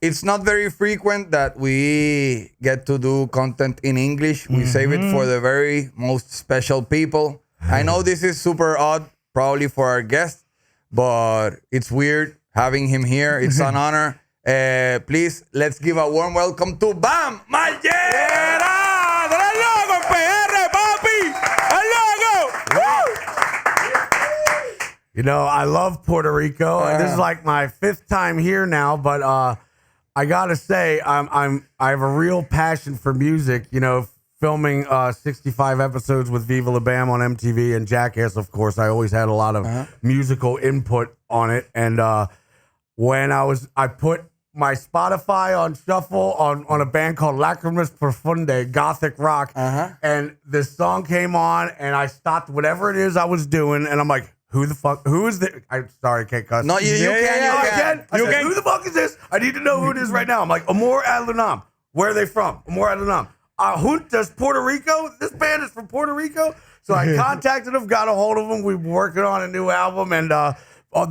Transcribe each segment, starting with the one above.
It's not very frequent that we get to do content in English. We save it for the very most special people. I know this is super odd, probably for our guest, but it's weird having him here. It's an honor. Please, let's give a warm welcome to BAM Margera! You know, I love Puerto Rico. This is like my 5th time here now, but I gotta say, I have a real passion for music. You know, filming 65 episodes with Viva La Bam on MTV and Jackass, of course. I always had a lot of musical input on it. And when I put my Spotify on shuffle on a band called Lágrimas Profundas, gothic rock, and this song came on, and I stopped whatever it is I was doing, and I'm like, who is this? I'm sorry, I can't cuss. No, you can. I said, who the fuck is this? I need to know who it is right now. I'm like, AMORE at LUNAM. Where are they from? AMORE at LUNAM. Juntas, Puerto Rico? This band is from Puerto Rico? So I contacted them, got a hold of them. We were working on a new album, and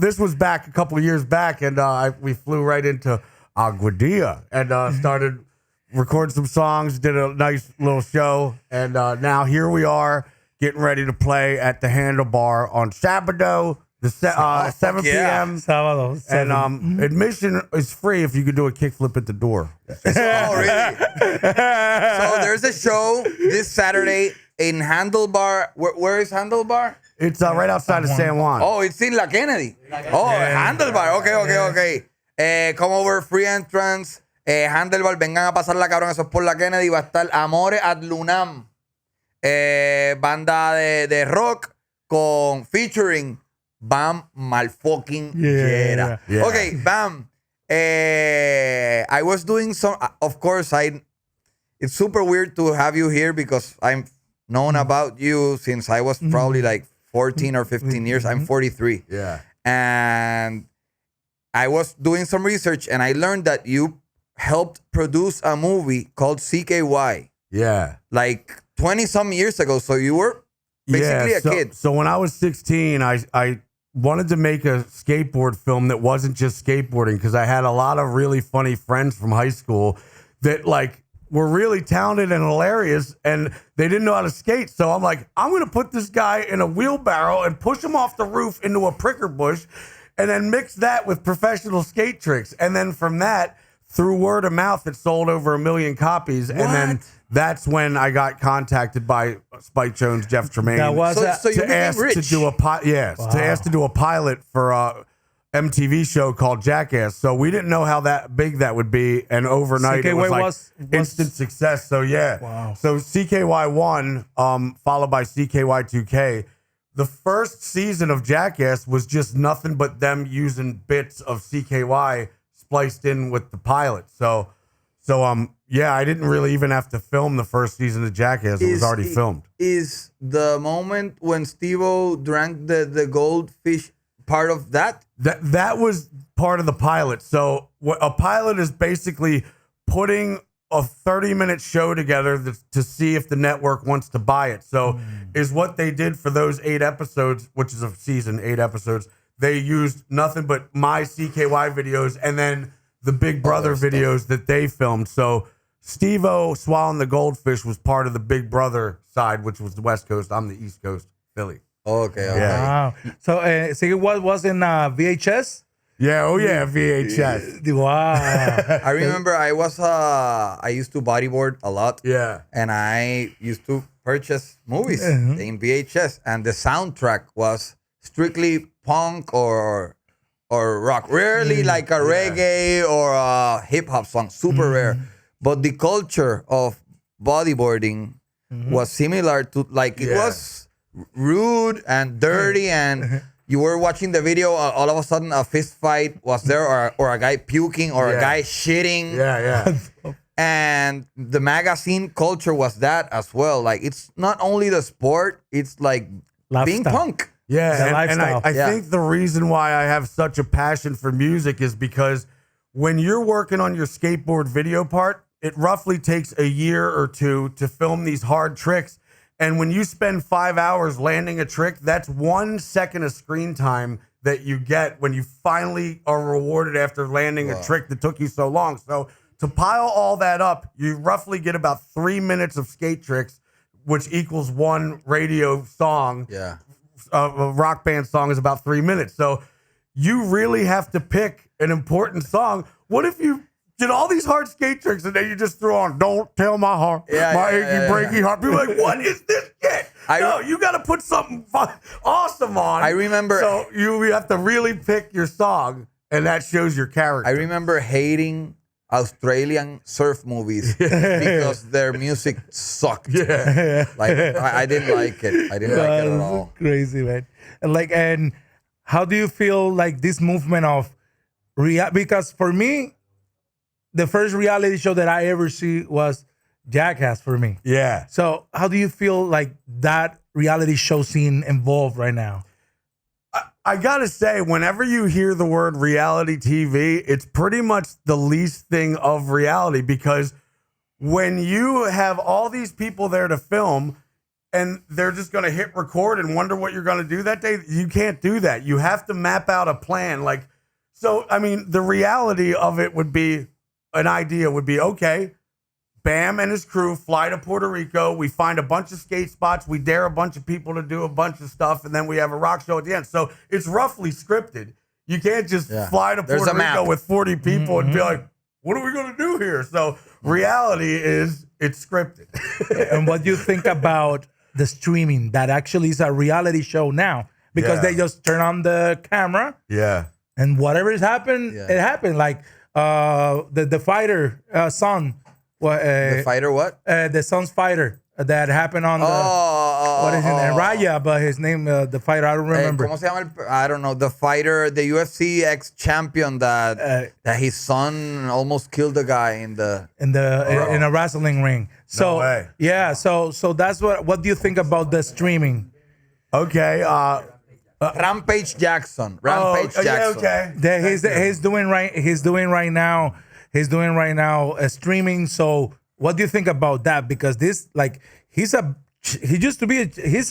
this was back a couple of years back, and we flew right into Aguadilla and started recording some songs, did a nice little show, and now here we are, getting ready to play at the Handlebar on Sabado, 7 p.m. Sábado. And admission is free if you could do a kickflip at the door. Oh, really? So there's a show this Saturday in Handlebar. Where is Handlebar? It's right outside of San Juan. Oh, it's in La Kennedy. Oh, Handlebar. Okay. Come over, free entrance. Handlebar, vengan a pasarla, cabrón. Eso es por La Kennedy. Va a estar AMORE at LUNAM. Banda de rock con featuring Bam Malfucking Jera. Yeah. Okay, Bam. I was doing some. Of course, it's super weird to have you here because I've known about you since I was probably like 14 or 15 years. I'm 43. Yeah. And I was doing some research and I learned that you helped produce a movie called CKY. Yeah. Like 20 some years ago. So you were basically a kid. So when I was 16, I wanted to make a skateboard film that wasn't just skateboarding because I had a lot of really funny friends from high school that like were really talented and hilarious and they didn't know how to skate. So I'm like, I'm going to put this guy in a wheelbarrow and push him off the roof into a pricker bush and then mix that with professional skate tricks. And then from that, through word of mouth, it sold over 1 million copies. And then that's when I got contacted by Spike Jones, Jeff Tremaine, to ask to do a pilot for a MTV show called Jackass. So we didn't know how big that would be, and overnight it was like instant success. So so CKY1, followed by CKY2K. The first season of Jackass was just nothing but them using bits of CKY spliced in with the pilot. So I didn't really even have to film the first season of Jackass. It was already filmed. Is the moment when Steve-O drank the goldfish part of that? That was part of the pilot. So a pilot is basically putting a 30-minute show together to see if the network wants to buy it. So is what they did for those 8 episodes, which is a season, 8 episodes. They used nothing but my CKY videos and then the Big Brother videos that they filmed. So Steve-O swallowing the goldfish was part of the Big Brother side, which was the West Coast. I'm the East Coast, Philly. Okay. Wow. So what was in VHS? Yeah. Oh yeah, VHS. Wow. I remember I used to bodyboard a lot. Yeah. And I used to purchase movies in VHS, and the soundtrack was strictly punk or rock. Rarely like a reggae or a hip hop song. Super rare. But the culture of bodyboarding was similar to it was rude and dirty, and you were watching the video, all of a sudden a fist fight was there, or a guy puking, or a guy shitting. Yeah. And the magazine culture was that as well. Like, it's not only the sport, it's like being punk. Yeah, and I think the reason why I have such a passion for music is because when you're working on your skateboard video part, it roughly takes a year or 2 to film these hard tricks. And when you spend 5 hours landing a trick, that's 1 second of screen time that you get when you finally are rewarded after landing a trick that took you so long. So to pile all that up, you roughly get about 3 minutes of skate tricks, which equals one radio song. Yeah. A rock band song is about 3 minutes. So you really have to pick an important song. What if you did all these hard skate tricks and then you just threw on "Don't Tell My Heart," my achy breaky heart? People are like, what is this shit? No, you got to put something awesome on. I remember. So you have to really pick your song, and that shows your character. I remember hating Australian surf movies because their music sucked. Yeah. Like I didn't like it. I didn't like it at all. Crazy, man. And how do you feel like this movement of because for me, the first reality show that I ever see was Jackass for me. Yeah. So how do you feel like that reality show scene involved right now? I gotta say, whenever you hear the word reality TV, it's pretty much the least thing of reality, because when you have all these people there to film and they're just gonna hit record and wonder what you're gonna do that day, you can't do that. You have to map out a plan. Like, so, I mean, the reality of it would be, an idea would be, okay, Bam and his crew fly to Puerto Rico. We find a bunch of skate spots. We dare a bunch of people to do a bunch of stuff. And then we have a rock show at the end. So it's roughly scripted. You can't just fly to Puerto Rico with 40 people and be like, what are we going to do here? So reality is it's scripted. And what do you think about the streaming that actually is a reality show now? Because they just turn on the camera. Yeah. And whatever has happened, it happened. Like the fighter son. The fighter what? The son's fighter that happened on the what is his name? Raya, but his name the fighter I don't remember. ¿Cómo se llama I don't know. The fighter, the UFC ex-champion that his son almost killed the guy in a wrestling ring. So no way. Yeah, so that's what do you think about the streaming? Okay, Rampage Jackson. Rampage Jackson. Yeah, okay. He's doing right now streaming. So what do you think about that? Because this, like, he's a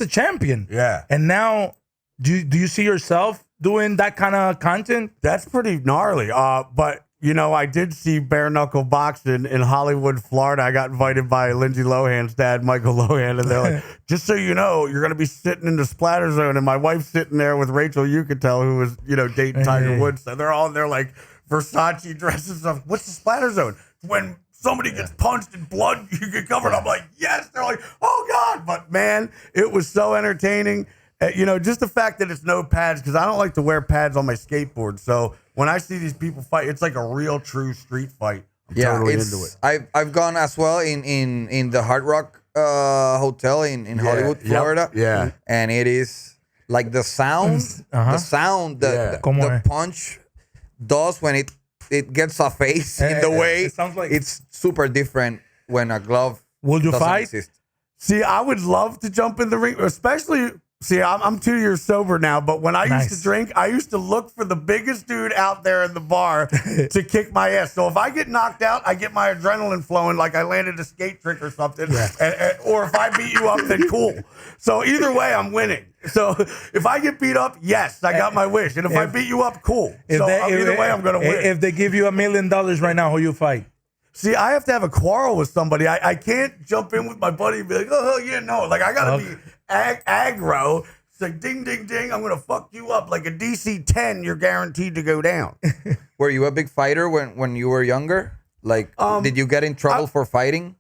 champion. Yeah. And now, do you see yourself doing that kind of content? That's pretty gnarly. But you know, I did see bare knuckle boxing in Hollywood, Florida. I got invited by Lindsay Lohan's dad, Michael Lohan, and they're like, just so you know, you're going to be sitting in the splatter zone. And my wife's sitting there with Rachel Yucatel, who was, you know, dating Tiger Woods. So they're all in there like Versace dresses up. What's the splatter zone? When somebody gets punched and blood, you get covered. I'm like, yes. They're like, oh God. But man, it was so entertaining. You know, just the fact that it's no pads, because I don't like to wear pads on my skateboard. So when I see these people fight, it's like a real, true street fight. I'm totally into it. I've gone as well in the Hard Rock Hotel in Hollywood, Florida. Yeah. And it is like the sound, the punch does when it gets a face in the way. It sounds like it's super different when a glove Would you doesn't fight? exist. See, I would love to jump in the ring, especially. See, I'm 2 years sober now, but when I used to drink, I used to look for the biggest dude out there in the bar to kick my ass. So if I get knocked out, I get my adrenaline flowing like I landed a skate trick or something. Or if I beat you up, then cool. So either way, I'm winning. So if I get beat up, yes, I got my wish. And if I beat you up, cool. So either way, I'm going to win. If they give you $1 million right now, who you fight? See, I have to have a quarrel with somebody. I can't jump in with my buddy and be like, oh, yeah, no. Like, I got to be aggro. It's like, ding, ding, ding. I'm going to fuck you up. Like a DC 10, you're guaranteed to go down. Were you a big fighter when you were younger? Like, did you get in trouble for fighting?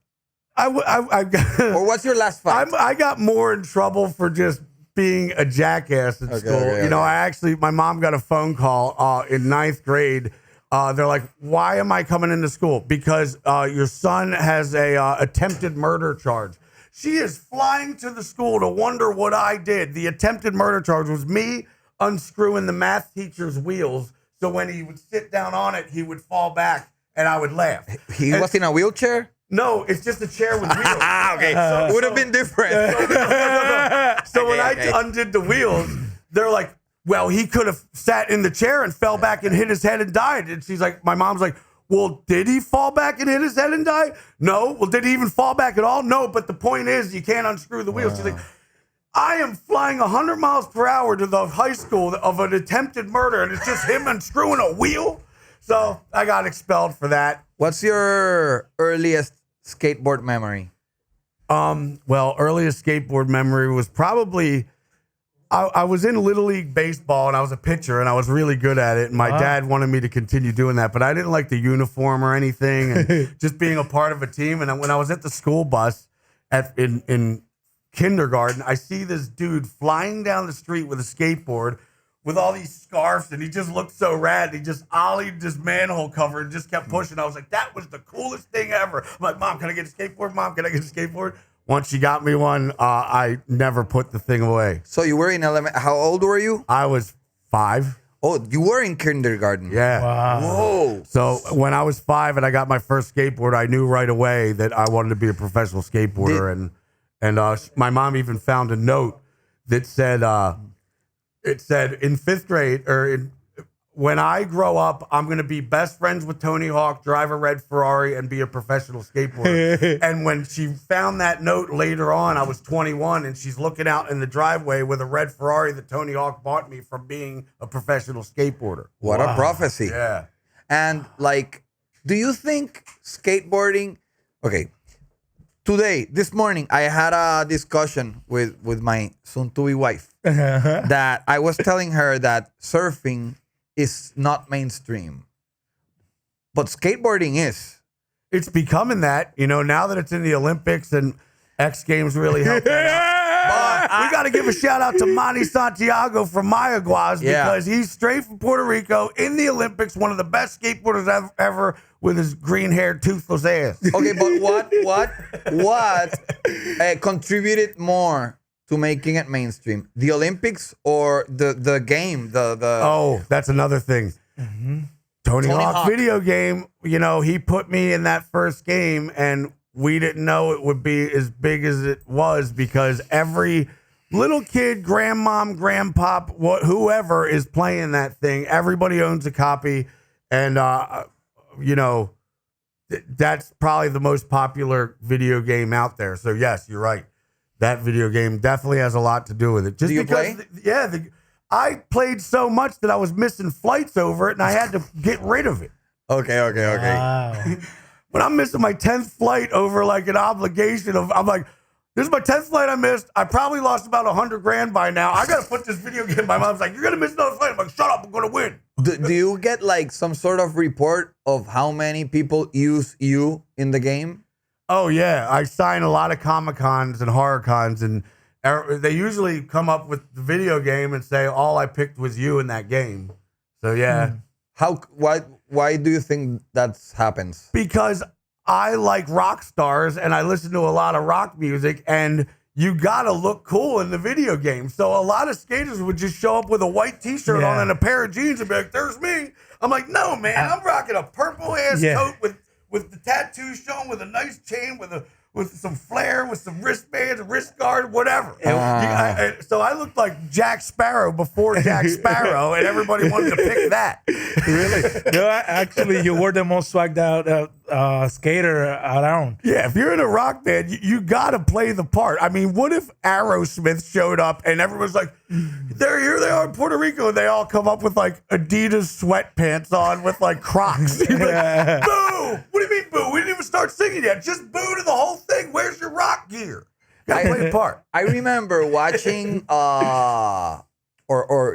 Or what's your last fight? I got more in trouble for just being a jackass at school. My mom got a phone call in 9th grade. They're like, why am I coming into school? Because your son has a attempted murder charge. She is flying to the school to wonder what I did. The attempted murder charge was me unscrewing the math teacher's wheels. So when he would sit down on it, he would fall back and I would laugh. He was in a wheelchair? No, it's just a chair with wheels. Okay, so would have been different. So when I undid the wheels, they're like, well, he could have sat in the chair and fell back and hit his head and died. And she's like, my mom's like, well, did he fall back and hit his head and die? No. Well, did he even fall back at all? No. But the point is, you can't unscrew the wheels. She's like, I am flying 100 miles per hour to the high school of an attempted murder, and it's just him unscrewing a wheel. So I got expelled for that. What's your earliest skateboard memory? Well, earliest skateboard memory was probably I was in Little League baseball and I was a pitcher and I was really good at it. And my dad wanted me to continue doing that, but I didn't like the uniform or anything and just being a part of a team. And when I was at the school bus in kindergarten, I see this dude flying down the street with a skateboard with all these scarves, and he just looked so rad. He just ollied this manhole cover and just kept pushing. I was like, that was the coolest thing ever. I'm like, Mom, can I get a skateboard? Mom, can I get a skateboard? Once she got me one, I never put the thing away. So you were in how old were you? I was 5. Oh, you were in kindergarten. Yeah. Wow. Whoa. So when I was 5 and I got my first skateboard, I knew right away that I wanted to be a professional skateboarder. And my mom even found a note that said, it said in 5th grade, when I grow up, I'm going to be best friends with Tony Hawk, drive a red Ferrari, and be a professional skateboarder. And when she found that note later on, I was 21, and she's looking out in the driveway with a red Ferrari that Tony Hawk bought me from being a professional skateboarder. What a prophecy. Yeah. And like, do you think skateboarding, okay, this morning, I had a discussion with my soon-to-be wife that I was telling her that surfing is not mainstream, but skateboarding is. It's becoming that, now that it's in the Olympics and X Games really help. But we got to give a shout out to Manny Santiago from Mayaguez because he's straight from Puerto Rico in the Olympics, one of the best skateboarders ever with his green-haired, toothless ass. Okay, but what contributed more to making it mainstream? The Olympics or the game? Oh, that's another thing. Mm-hmm. Tony Hawk video game, he put me in that first game, and we didn't know it would be as big as it was because every little kid, grandmom, grandpop, whoever is playing that thing, everybody owns a copy, and that's probably the most popular video game out there. So yes, you're right. That video game definitely has a lot to do with it. Just do you because, play? I played so much that I was missing flights over it, and I had to get rid of it. Okay. Wow. When I'm missing my 10th flight over like an obligation I'm like, this is my 10th flight I missed. I probably lost about $100,000 by now. I got to put this video game. My mom's like, you're going to miss another flight. I'm like, shut up. I'm going to win. Do you get like some sort of report of how many people use you in the game? Oh, yeah. I sign a lot of Comic-Cons and horror cons, and they usually come up with the video game and say, all I picked was you in that game. So, yeah. Why do you think that happens? Because I like rock stars and I listen to a lot of rock music, and you got to look cool in the video game. So a lot of skaters would just show up with a white t-shirt on and a pair of jeans and be like, there's me. I'm like, no, man, I'm rocking a purple ass coat with the tattoos showing, with a nice chain, with some flair, with some wristbands, a wrist guard, whatever. So I looked like Jack Sparrow before Jack Sparrow, and everybody wanted to pick that. Really? No, actually, you were the most swagged out skater around. Yeah, if you're in a rock band, you got to play the part. I mean, what if Aerosmith showed up and everyone's like, here they are in Puerto Rico, and they all come up with like Adidas sweatpants on with like Crocs. You'd be like, boo! What do you mean boo? We didn't even start singing yet. Just boo to the whole thing. Where's your rock gear? Got to play the part. I remember watching or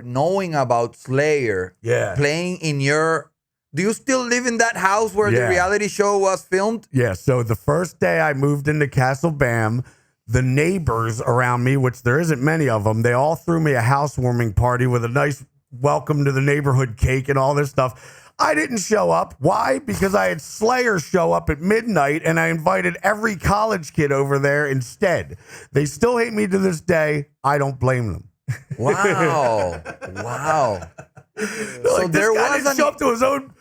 knowing about Slayer playing in your... Do you still live in that house where the reality show was filmed? Yeah, so the first day I moved into Castle Bam, the neighbors around me, which there isn't many of them, they all threw me a housewarming party with a nice welcome to the neighborhood cake and all this stuff. I didn't show up. Why? Because I had Slayer show up at midnight, and I invited every college kid over there instead. They still hate me to this day. I don't blame them. Wow. So there was show up to his own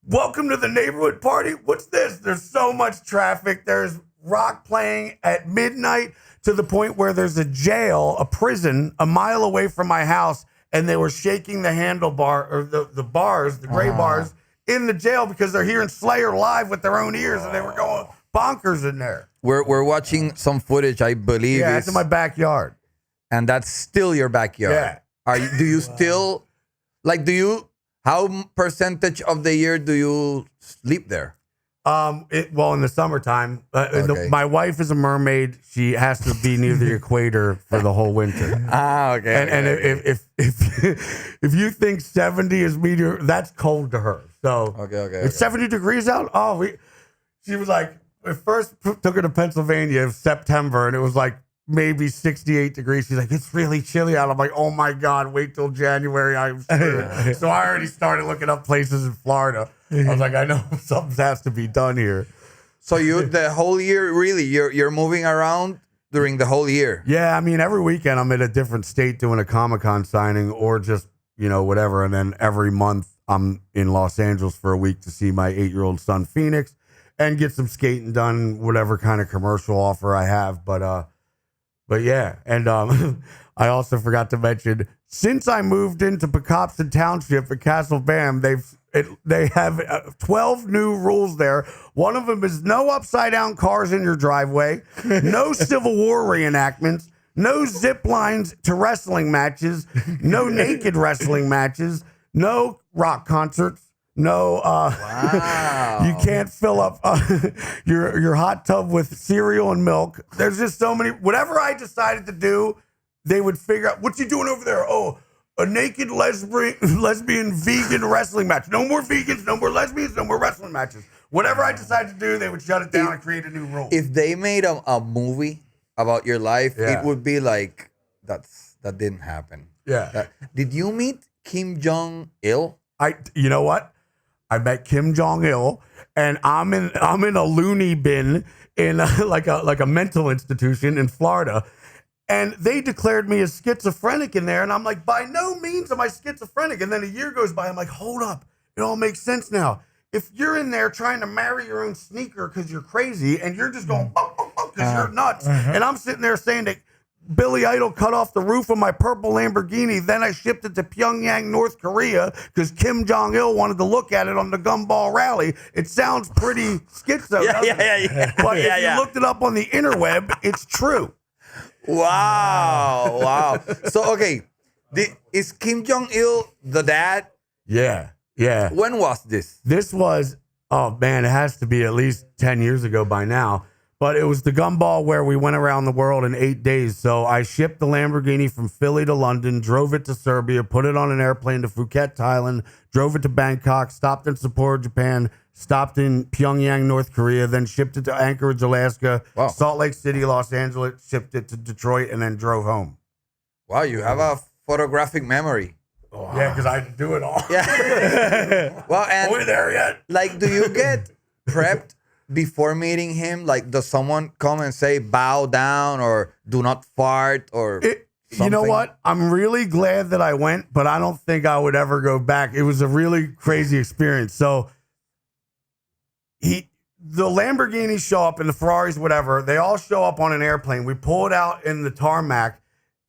welcome to the neighborhood party. What's this? There's so much traffic. There's rock playing at midnight to the point where there's a jail, a prison, a mile away from my house, and they were shaking the handlebar or the bars, the gray bars in the jail because they're hearing Slayer live with their own ears, and they were going bonkers in there. We're watching some footage, I believe. Yeah, it's in my backyard. and that's still your backyard. Yeah. Do you still like? How percentage of the year do you sleep there? Well, in the summertime, Okay. my wife is a mermaid. She has to be near the equator for the whole winter. Okay. And if you think 70 is meteor, that's cold to her. So it's 70 degrees out. She was like, we first took her to Pennsylvania in September, and it was like maybe 68 degrees. She's like, it's really chilly out. I'm like, oh my God, wait till January. I'm screwed. So I already started looking up places in Florida. I was like, I know something has to be done here. So the whole year, really, you're moving around during the whole year. Yeah, I mean, every weekend I'm in a different state doing a Comic-Con signing or just, whatever. And then every month I'm in Los Angeles for a week to see my 8-year-old son, Phoenix, and get some skating done, whatever kind of commercial offer I have. But yeah, and I also forgot to mention, since I moved into Pecopson Township at Castle Bam, they have 12 new rules there. One of them is no upside down cars in your driveway, no Civil War reenactments, no zip lines to wrestling matches, no naked wrestling matches, no rock concerts. No, Wow. you can't fill up your hot tub with cereal and milk. There's just so many. Whatever I decided to do, they would figure out, what you doing over there? Oh, a naked lesbian vegan wrestling match. No more vegans, no more lesbians, no more wrestling matches. Whatever I decided to do, they would shut it down and create a new rule. If they made a movie about your life, it would be like that didn't happen. Yeah. Did you meet Kim Jong-il? You know what? I met Kim Jong-il, and I'm in a loony bin in like a mental institution in Florida, and they declared me as schizophrenic in there, and I'm like, by no means am I schizophrenic. And then a year goes by, I'm like, hold up, it all makes sense now. If you're in there trying to marry your own sneaker because you're crazy, and you're just going because you're nuts, and I'm sitting there saying that Billy Idol cut off the roof of my purple Lamborghini. Then I shipped it to Pyongyang, North Korea, because Kim Jong-il wanted to look at it on the gumball rally. It sounds pretty schizo. Yeah. But if you looked it up on the interweb, it's true. Wow. So, okay, is Kim Jong-il the dad? Yeah. When was this? This was, oh man, it has to be at least 10 years ago by now. But it was the gumball where we went around the world in 8 days. So I shipped the Lamborghini from Philly to London, drove it to Serbia, put it on an airplane to Phuket, Thailand, drove it to Bangkok, stopped in Sapporo, Japan, stopped in Pyongyang, North Korea, then shipped it to Anchorage, Alaska, Salt Lake City, Los Angeles, shipped it to Detroit, and then drove home. Wow, you have a photographic memory. Oh, yeah, because I had to do it all. Yeah. Well, and are we there yet? Like, do you get prepped before meeting him? Like, does someone come and say bow down or do not fart or you know what? I'm really glad that I went, but I don't think I would ever go back. It was a really crazy experience. So the Lamborghinis show up and the Ferraris, whatever, they all show up on an airplane. We pull it out in the tarmac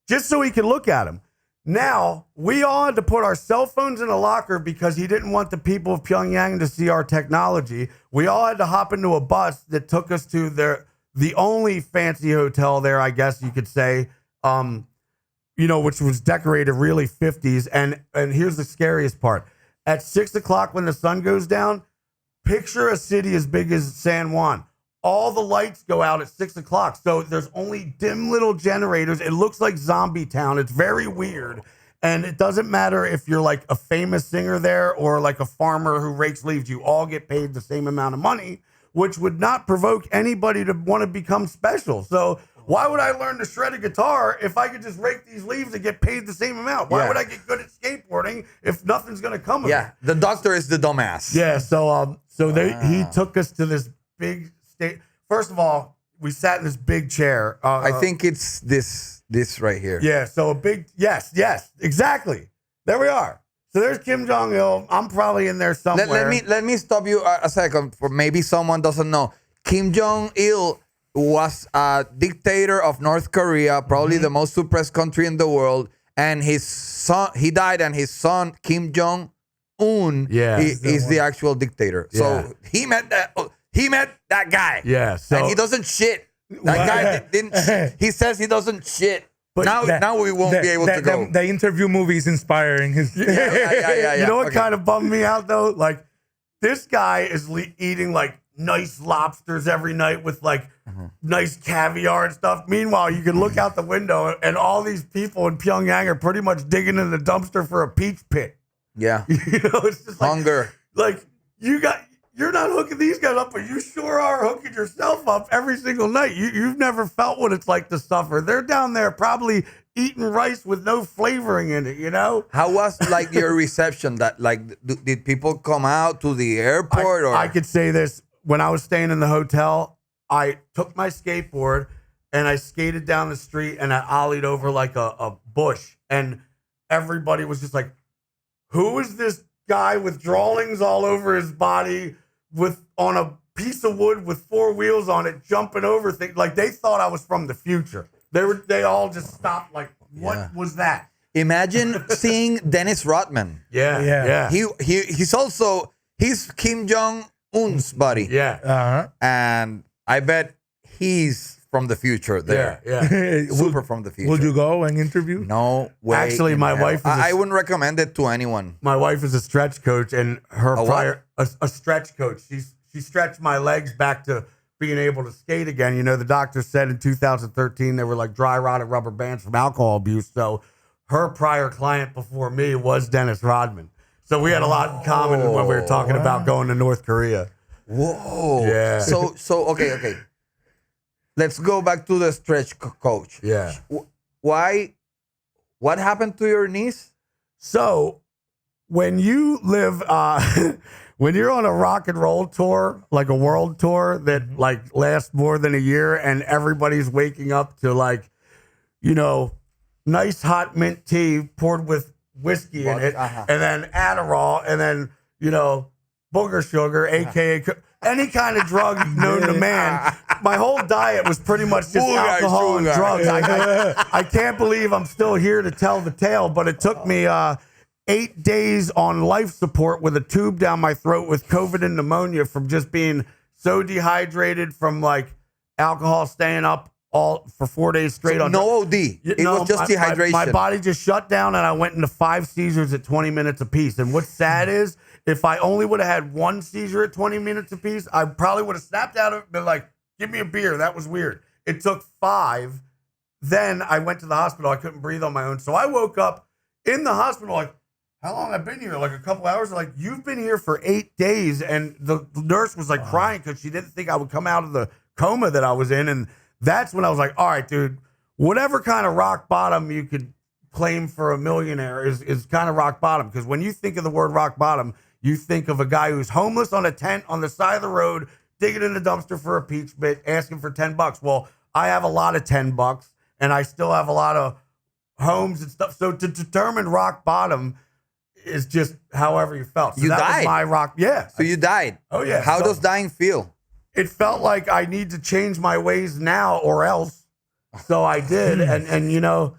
just so he could look at them. Now, we all had to put our cell phones in a locker because he didn't want the people of Pyongyang to see our technology. We all had to hop into a bus that took us to the only fancy hotel there, I guess you could say, which was decorated really 50s. And here's the scariest part. At 6 o'clock when the sun goes down, picture a city as big as San Juan. All the lights go out at 6 o'clock. So there's only dim little generators. It looks like Zombie Town. It's very weird. And it doesn't matter if you're like a famous singer there or like a farmer who rakes leaves. You all get paid the same amount of money, which would not provoke anybody to want to become special. So why would I learn to shred a guitar if I could just rake these leaves and get paid the same amount? Why would I get good at skateboarding if nothing's going to come of it? The doctor is the dumbass. Yeah, he took us to this big state. First of all, we sat in this big chair. I think it's this right here. Yeah, so a big, yes, exactly. There we are. So there's Kim Jong-il. I'm probably in there somewhere. Let me stop you a second, for maybe someone doesn't know. Kim Jong-il was a dictator of North Korea, probably the most suppressed country in the world, and his son, he died, and his son, Kim Jong-un, is the actual dictator. So he met that guy. Yeah. So and he doesn't shit. That guy didn't shit. He says he doesn't shit. But now we won't be able to go. The interview movie is inspiring. Yeah. You know what kind of bummed me out though? Like this guy is eating like nice lobsters every night with like nice caviar and stuff. Meanwhile, you can look out the window and all these people in Pyongyang are pretty much digging in the dumpster for a peach pit. Yeah. You know, it's just like, Hunger. Like you're not hooking these guys up, but you sure are hooking yourself up every single night. You've never felt what it's like to suffer. They're down there probably eating rice with no flavoring in it, you know? How was like your reception? That like, did people come out to the airport? I could say this. When I was staying in the hotel, I took my skateboard and I skated down the street and I ollied over like a bush. And everybody was just like, who is this guy with drawings all over his body on a piece of wood with 4 wheels on it, jumping over things? Like they thought I was from the future. They all just stopped like, what was that? Imagine seeing Dennis Rodman. Yeah. He's Kim Jong-un's buddy. Yeah. And I bet he's from the future there. Yeah. Super from the future. Would you go and interview? No way. Actually, my wife is I wouldn't recommend it to anyone. My wife is a stretch coach, and her a stretch coach. She stretched my legs back to being able to skate again. You know, the doctor said in 2013 they were like dry rotted rubber bands from alcohol abuse. So her prior client before me was Dennis Rodman. So we had a lot in common when we were talking about going to North Korea. Whoa. Yeah. So okay. Let's go back to the stretch coach. Yeah. Why? What happened to your knees? So when you live, when you're on a rock and roll tour, like a world tour that like lasts more than a year, and everybody's waking up to like, you know, nice hot mint tea poured with whiskey in it, and then Adderall, and then, you know, booger sugar, aka any kind of drug known to man. My whole diet was pretty much just alcohol and drugs. I can't believe I'm still here to tell the tale, but it took me 8 days on life support with a tube down my throat with COVID and pneumonia from just being so dehydrated from like alcohol staying up all for 4 days straight. So no OD. It was just dehydration. My body just shut down, and I went into 5 seizures at 20 minutes apiece. And what's sad is, if I only would have had 1 seizure at 20 minutes apiece, I probably would have snapped out of it and been like, give me a beer. That was weird. It took 5. Then I went to the hospital. I couldn't breathe on my own. So I woke up in the hospital like, how long have I been here? Like a couple hours? Like, you've been here for 8 days. And the nurse was like crying because she didn't think I would come out of the coma that I was in. And that's when I was like, all right, dude, whatever kind of rock bottom you could claim for a millionaire is kind of rock bottom. Because when you think of the word rock bottom, you think of a guy who's homeless on a tent on the side of the road, digging in the dumpster for a peach bit, asking for $10. Well, I have a lot of $10, and I still have a lot of homes and stuff. So to determine rock bottom is just however you felt. So you that died. was my rock. Yeah. So you died. Oh yeah. How does dying feel? It felt like I need to change my ways now or else. So I did. And you know,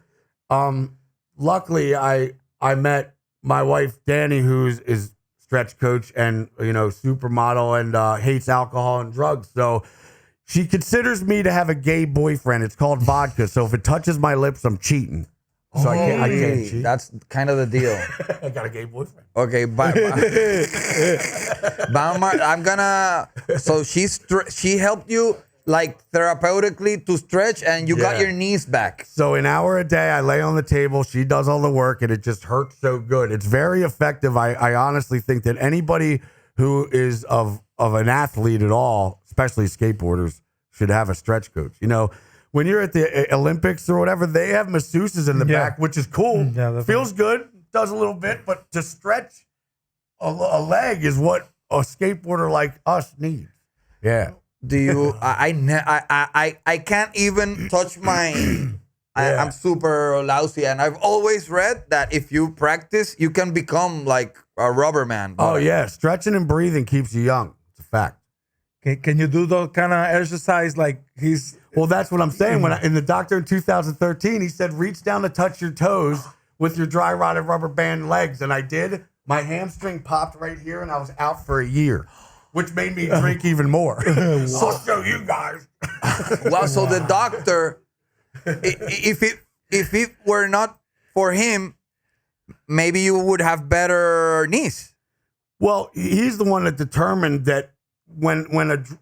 luckily I met my wife, Danny, is stretch coach and, you know, supermodel and hates alcohol and drugs. So she considers me to have a gay boyfriend. It's called vodka. So if it touches my lips, I'm cheating. So I can't cheat. That's kind of the deal. I got a gay boyfriend. Okay, I'm gonna. So she helped you like therapeutically to stretch, and you got your knees back. So an hour a day, I lay on the table. She does all the work, and it just hurts so good. It's very effective. I honestly think that anybody who is of an athlete at all, especially skateboarders, should have a stretch coach. You know, when you're at the Olympics or whatever, they have masseuses in the back, which is cool. Yeah, feels good, does a little bit, but to stretch a leg is what a skateboarder like us needs. Yeah. Do you? I can't even touch my. I'm super lousy, and I've always read that if you practice, you can become like a rubber man. Oh yeah, stretching and breathing keeps you young. It's a fact. Can you do those kind of exercise like he's? Well, that's what I'm saying. When in the doctor in 2013, he said, reach down to touch your toes with your dry rotted rubber band legs, and I did. My hamstring popped right here, and I was out for a year, which made me drink even more. I'll show you guys. Wow. So the doctor, if if it were not for him, maybe you would have better knees. Well, he's the one that determined that when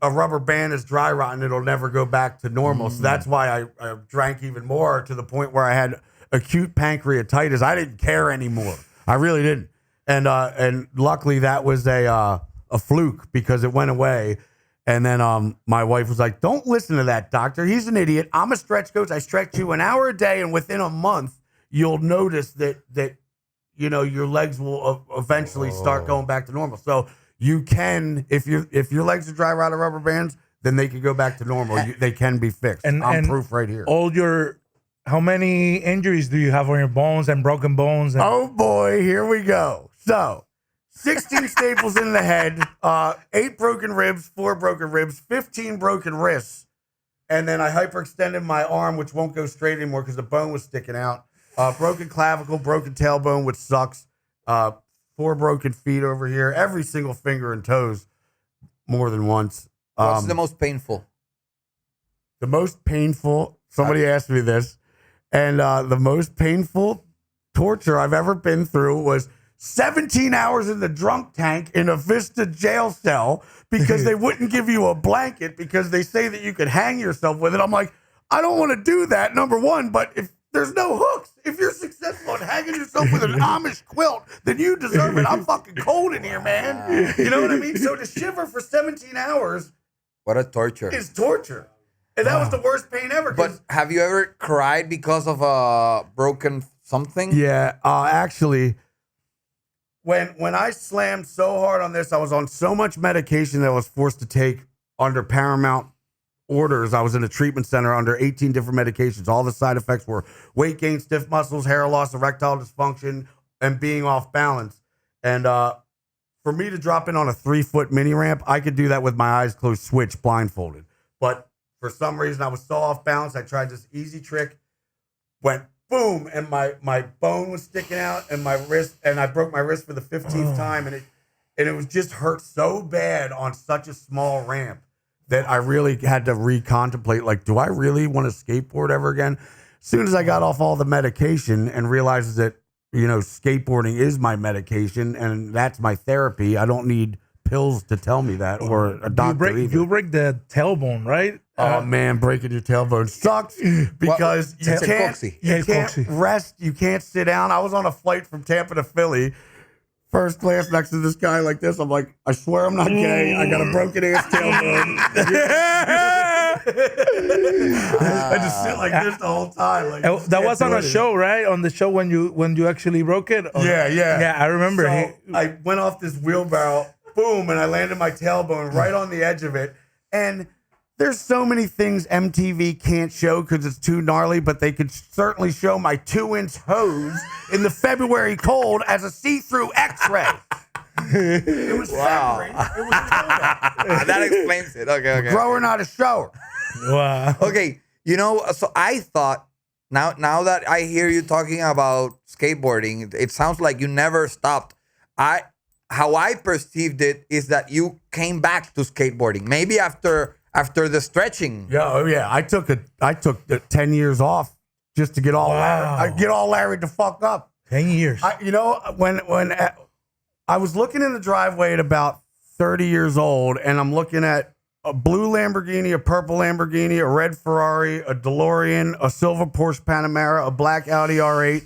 a rubber band is dry rotting, it'll never go back to normal. So that's why I drank even more, to the point where I had acute pancreatitis. I didn't care anymore. I really didn't. And luckily that was a fluke, because it went away. And then my wife was like, "Don't listen to that doctor. He's an idiot. I'm a stretch coach. I stretch you an hour a day, and within a month, you'll notice that you know, your legs will eventually start going back to normal." So you can, if your legs are dry rotted rubber bands, then they can go back to normal. They can be fixed. I'm proof right here. How many injuries do you have on your bones and broken bones? Oh boy, here we go. So 16 staples in the head, 8 broken ribs, 4 broken ribs, 15 broken wrists. And then I hyperextended my arm, which won't go straight anymore because the bone was sticking out. Broken clavicle, broken tailbone, which sucks. 4 broken feet over here. Every single finger and toes more than once. What's the most painful? The most painful, somebody asked me this, and the most painful torture I've ever been through was 17 hours in the drunk tank in a Vista jail cell because they wouldn't give you a blanket because they say that you could hang yourself with it. I'm like, I don't want to do that, number one, but if there's no hooks, if you're successful at hanging yourself with an Amish quilt, then you deserve it. I'm fucking cold in here, man. You know what I mean? So to shiver for 17 hours, what a torture, is torture. And that was the worst pain ever. But have you ever cried because of a broken something? Yeah, actually, when I slammed so hard on this, I was on so much medication that I was forced to take under paramount orders. I was in a treatment center under 18 different medications. All the side effects were weight gain, stiff muscles, hair loss, erectile dysfunction, and being off balance. And for me to drop in on a 3-foot mini ramp, I could do that with my eyes closed, switch, blindfolded. But for some reason, I was so off balance. I tried this easy trick, went boom, and my bone was sticking out, and my wrist, and I broke my wrist for the 15th time, and it was just hurt so bad on such a small ramp that I really had to recontemplate, like, do I really want to skateboard ever again? As soon as I got off all the medication and realized that, you know, skateboarding is my medication and that's my therapy, I don't need pills to tell me that, or a doctor either. You break the tailbone, right? Oh man, breaking your tailbone sucks because you can't rest, you can't sit down. I was on a flight from Tampa to Philly, first class, next to this guy like this. I'm like, I swear I'm not gay. I got a broken ass tailbone. I just sit like this the whole time. Like, that was on a show, right? On the show when you actually broke it. Yeah. I remember. So I went off this wheelbarrow, boom, and I landed my tailbone right on the edge of it. And there's so many things MTV can't show because it's too gnarly, but they could certainly show my 2-inch hose in the February cold as a see-through X-ray. It was February. It was cold. That explains it. Okay. Grower, not a shower. Wow. Okay, you know, so I thought, now that I hear you talking about skateboarding, it sounds like you never stopped. How I perceived it is that you came back to skateboarding, maybe after the stretching. Yeah. I took 10 years off just to get all Larry to fuck up. 10 years. When I was looking in the driveway at about 30 years old, and I'm looking at a blue Lamborghini, a purple Lamborghini, a red Ferrari, a DeLorean, a silver Porsche Panamera, a black Audi R8,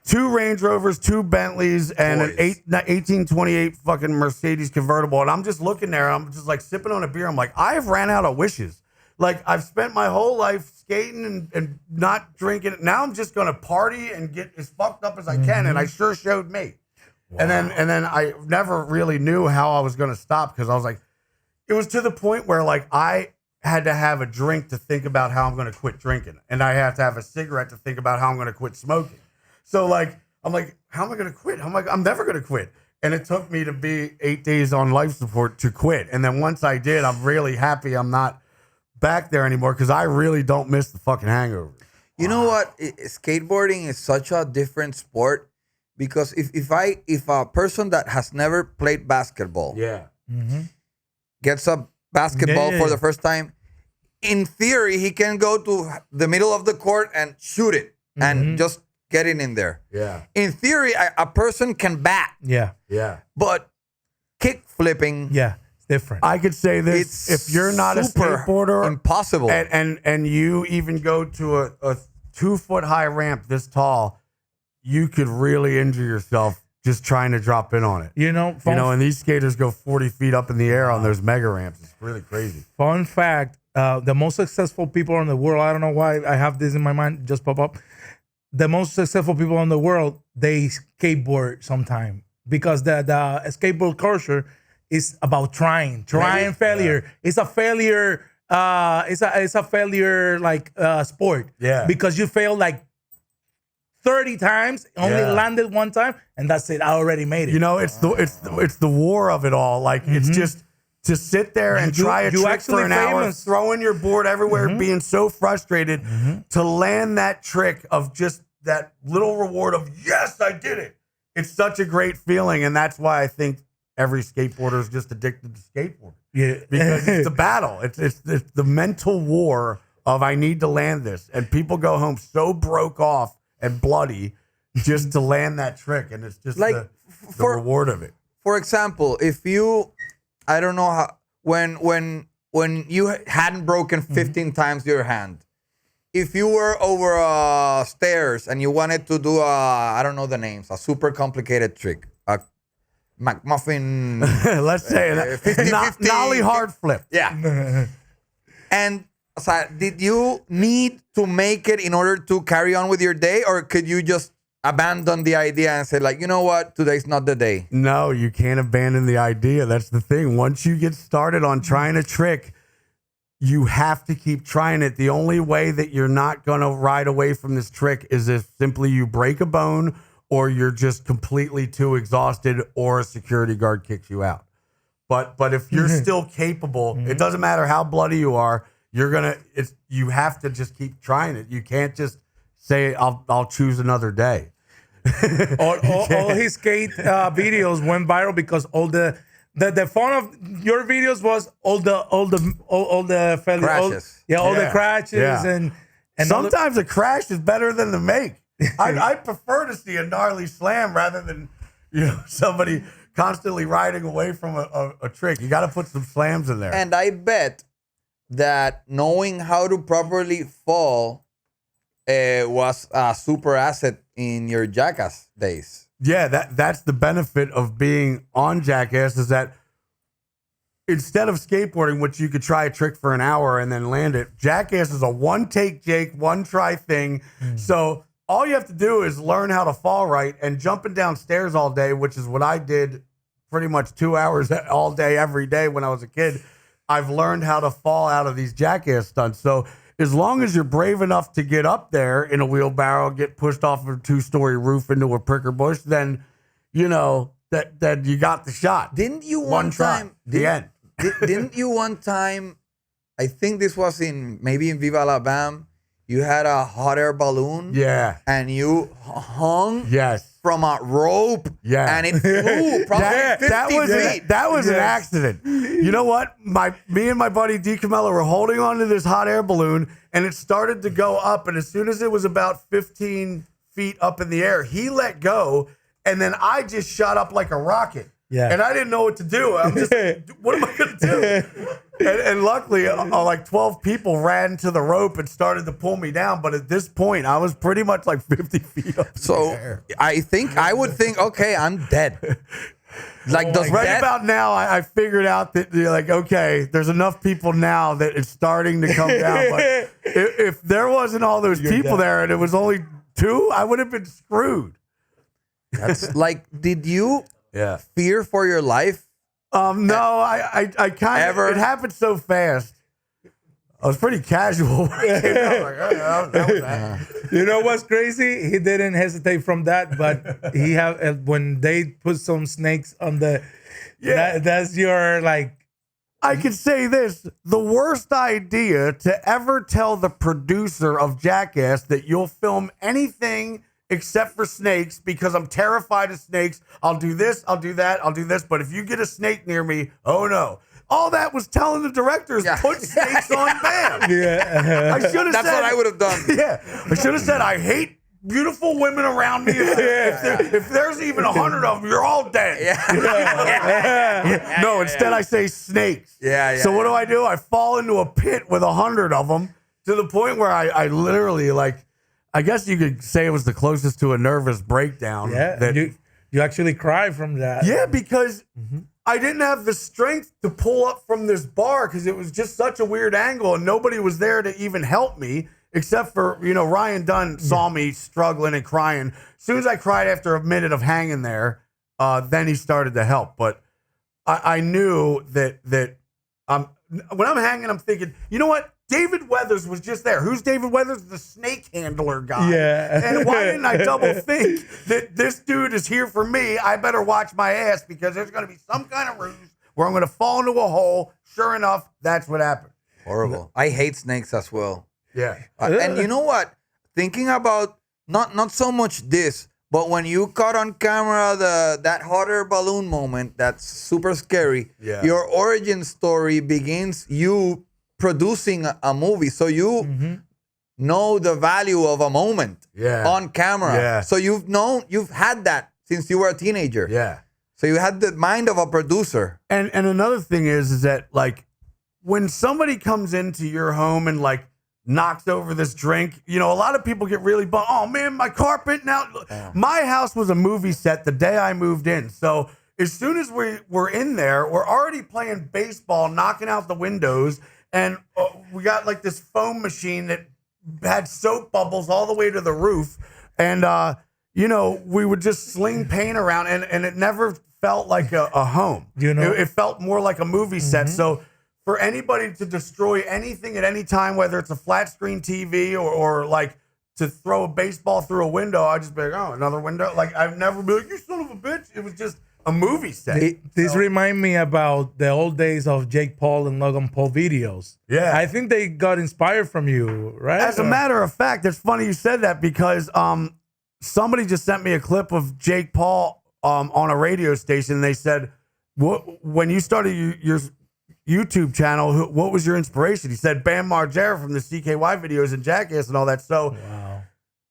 2 Range Rovers, 2 Bentleys, and an 1828 fucking Mercedes convertible. And I'm just looking there. I'm just like sipping on a beer. I'm like, I've ran out of wishes. Like, I've spent my whole life skating and not drinking. Now I'm just going to party and get as fucked up as I can. And I sure showed me. Wow. And then I never really knew how I was going to stop, because I was like, it was to the point where, like, I had to have a drink to think about how I'm going to quit drinking. And I have to have a cigarette to think about how I'm going to quit smoking. So, like, I'm like, how am I going to quit? I'm never going to quit. And it took me to be 8 days on life support to quit. And then once I did, I'm really happy I'm not back there anymore, because I really don't miss the fucking hangover. You know what? Skateboarding is such a different sport, because if a person that has never played basketball gets a basketball for the first time, in theory, he can go to the middle of the court and shoot it. and just getting in there. Yeah. In theory, a person can bat, Yeah. Yeah. but kick flipping, Yeah. It's different. I could say this: it's if you're not a super skateboarder, impossible. and you even go to a 2-foot high ramp this tall, you could really injure yourself just trying to drop in on it. And these skaters go 40 feet up in the air on those mega ramps. It's really crazy. Fun fact: the most successful people in the world. I don't know why I have this in my mind. Just pop up. The most successful people in the world, they skateboard sometime because the skateboard culture is about trying failure. Yeah. It's a failure. It's a failure like sport. Yeah. Because you fail like 30 times, only landed one time, and that's it. I already made it. It's the war of it all. Like it's just to sit there and try a trick for an hour, throwing your board everywhere, being so frustrated to land that trick of just that little reward of, yes, I did it. It's such a great feeling. And that's why I think every skateboarder is just addicted to skateboarding. Yeah. Because it's a battle. It's the mental war of, I need to land this. And people go home so broke off and bloody just to land that trick. And it's just like the reward of it. For example, if you, I don't know how, when you hadn't broken 15 times your hand, if you were over stairs and you wanted to do I don't know the names, a super complicated trick, a McMuffin, let's say nollie hard flip. Yeah. And so did you need to make it in order to carry on with your day, or could you just abandon the idea and say, like, you know what, today's not the day? No, you can't abandon the idea. That's the thing. Once you get started on trying a trick, you have to keep trying it. The only way that you're not going to ride away from this trick is if simply you break a bone, or you're just completely too exhausted, or a security guard kicks you out. But if you're still capable, it doesn't matter how bloody you are, you have to just keep trying it. You can't just say, I'll choose another day. all his skate videos went viral because all the fun of your videos was all the crashes. All the crashes and sometimes a crash is better than the make. I prefer to see a gnarly slam rather than somebody constantly riding away from a trick. You got to put some slams in there. And I bet that knowing how to properly fall was a super asset in your Jackass days. Yeah, that's the benefit of being on Jackass, is that instead of skateboarding, which you could try a trick for an hour and then land it, Jackass is a one-take Jake, one-try thing. So all you have to do is learn how to fall right, and jumping down stairs all day, which is what I did pretty much 2 hours all day, every day when I was a kid. I've learned how to fall out of these Jackass stunts. So as long as you're brave enough to get up there in a wheelbarrow, get pushed off of a 2-story roof into a pricker bush, then that you got the shot. Didn't you one time? The end. Didn't you one time? I think this was maybe in Viva La Bam. You had a hot air balloon. Yeah. And you hung. Yes. From a rope. Yeah. And it flew probably 50 feet. That was an accident. You know what? Me and my buddy D. Camella were holding on to this hot air balloon, and it started to go up. And as soon as it was about 15 feet up in the air, he let go, and then I just shot up like a rocket. Yeah. And I didn't know what to do. I'm just, what am I going to do? And luckily, like 12 people ran to the rope and started to pull me down. But at this point, I was pretty much like 50 feet up in the air. I would think, okay, I'm dead. Like right about now, I figured out that okay, there's enough people now that it's starting to come down. But if there wasn't all those people there and it was only 2, I would have been screwed. That's like, did you fear for your life? No, I kind of, it happened so fast. I was pretty casual when I came out. Like, oh, that was that. You know what's crazy? He didn't hesitate from that, but he when they put some snakes on the, that's your like. I could say this: the worst idea to ever tell the producer of Jackass that you'll film anything except for snakes because I'm terrified of snakes. I'll do this, I'll do that, I'll do this. But if you get a snake near me, oh no. All that was telling the directors, put snakes on BAM. Yeah. I should have said. That's what I would have done. Yeah. I should have said, I hate beautiful women around me. If there's even 100 of them, you're all dead. No, instead I say snakes. So what do? I fall into a pit with 100 of them to the point where I literally, like, I guess you could say it was the closest to a nervous breakdown. Yeah, you actually cry from that. Yeah, because I didn't have the strength to pull up from this bar because it was just such a weird angle and nobody was there to even help me except for, you know, Ryan Dunn saw me struggling and crying. As soon as I cried after a minute of hanging there, then he started to help. But I knew that when I'm hanging, I'm thinking, you know what? David Weathers was just there. Who's David Weathers? The snake handler guy. Yeah. And why didn't I double think that this dude is here for me? I better watch my ass because there's going to be some kind of ruse where I'm going to fall into a hole. Sure enough, that's what happened. Horrible. I hate snakes as well. Yeah. And you know what? Thinking about not so much this, but when you caught on camera that hot air balloon moment, that's super scary. Yeah. Your origin story begins you producing a movie, so you know the value of a moment on camera. Yeah. So you've had that since you were a teenager. Yeah. So you had the mind of a producer. And another thing is that, like, when somebody comes into your home and, like, knocks over this drink, you know, a lot of people get really bummed. Oh man, my carpet now. My house was a movie set the day I moved in. So as soon as we're in there, we're already playing baseball, knocking out the windows. And we got like this foam machine that had soap bubbles all the way to the roof. And, you know, we would just sling paint around and it never felt like a home. You know, it felt more like a movie set. So for anybody to destroy anything at any time, whether it's a flat screen TV or like to throw a baseball through a window, I'd just be like, oh, another window. Like, I've never been like, you son of a bitch. It was just a movie set. This remind me about the old days of Jake Paul and Logan Paul videos. Yeah. I think they got inspired from you, right? As a matter of fact, it's funny you said that because somebody just sent me a clip of Jake Paul on a radio station. They said, when you started your YouTube channel, what was your inspiration? He said Bam Margera from the CKY videos and Jackass and all that. So Wow.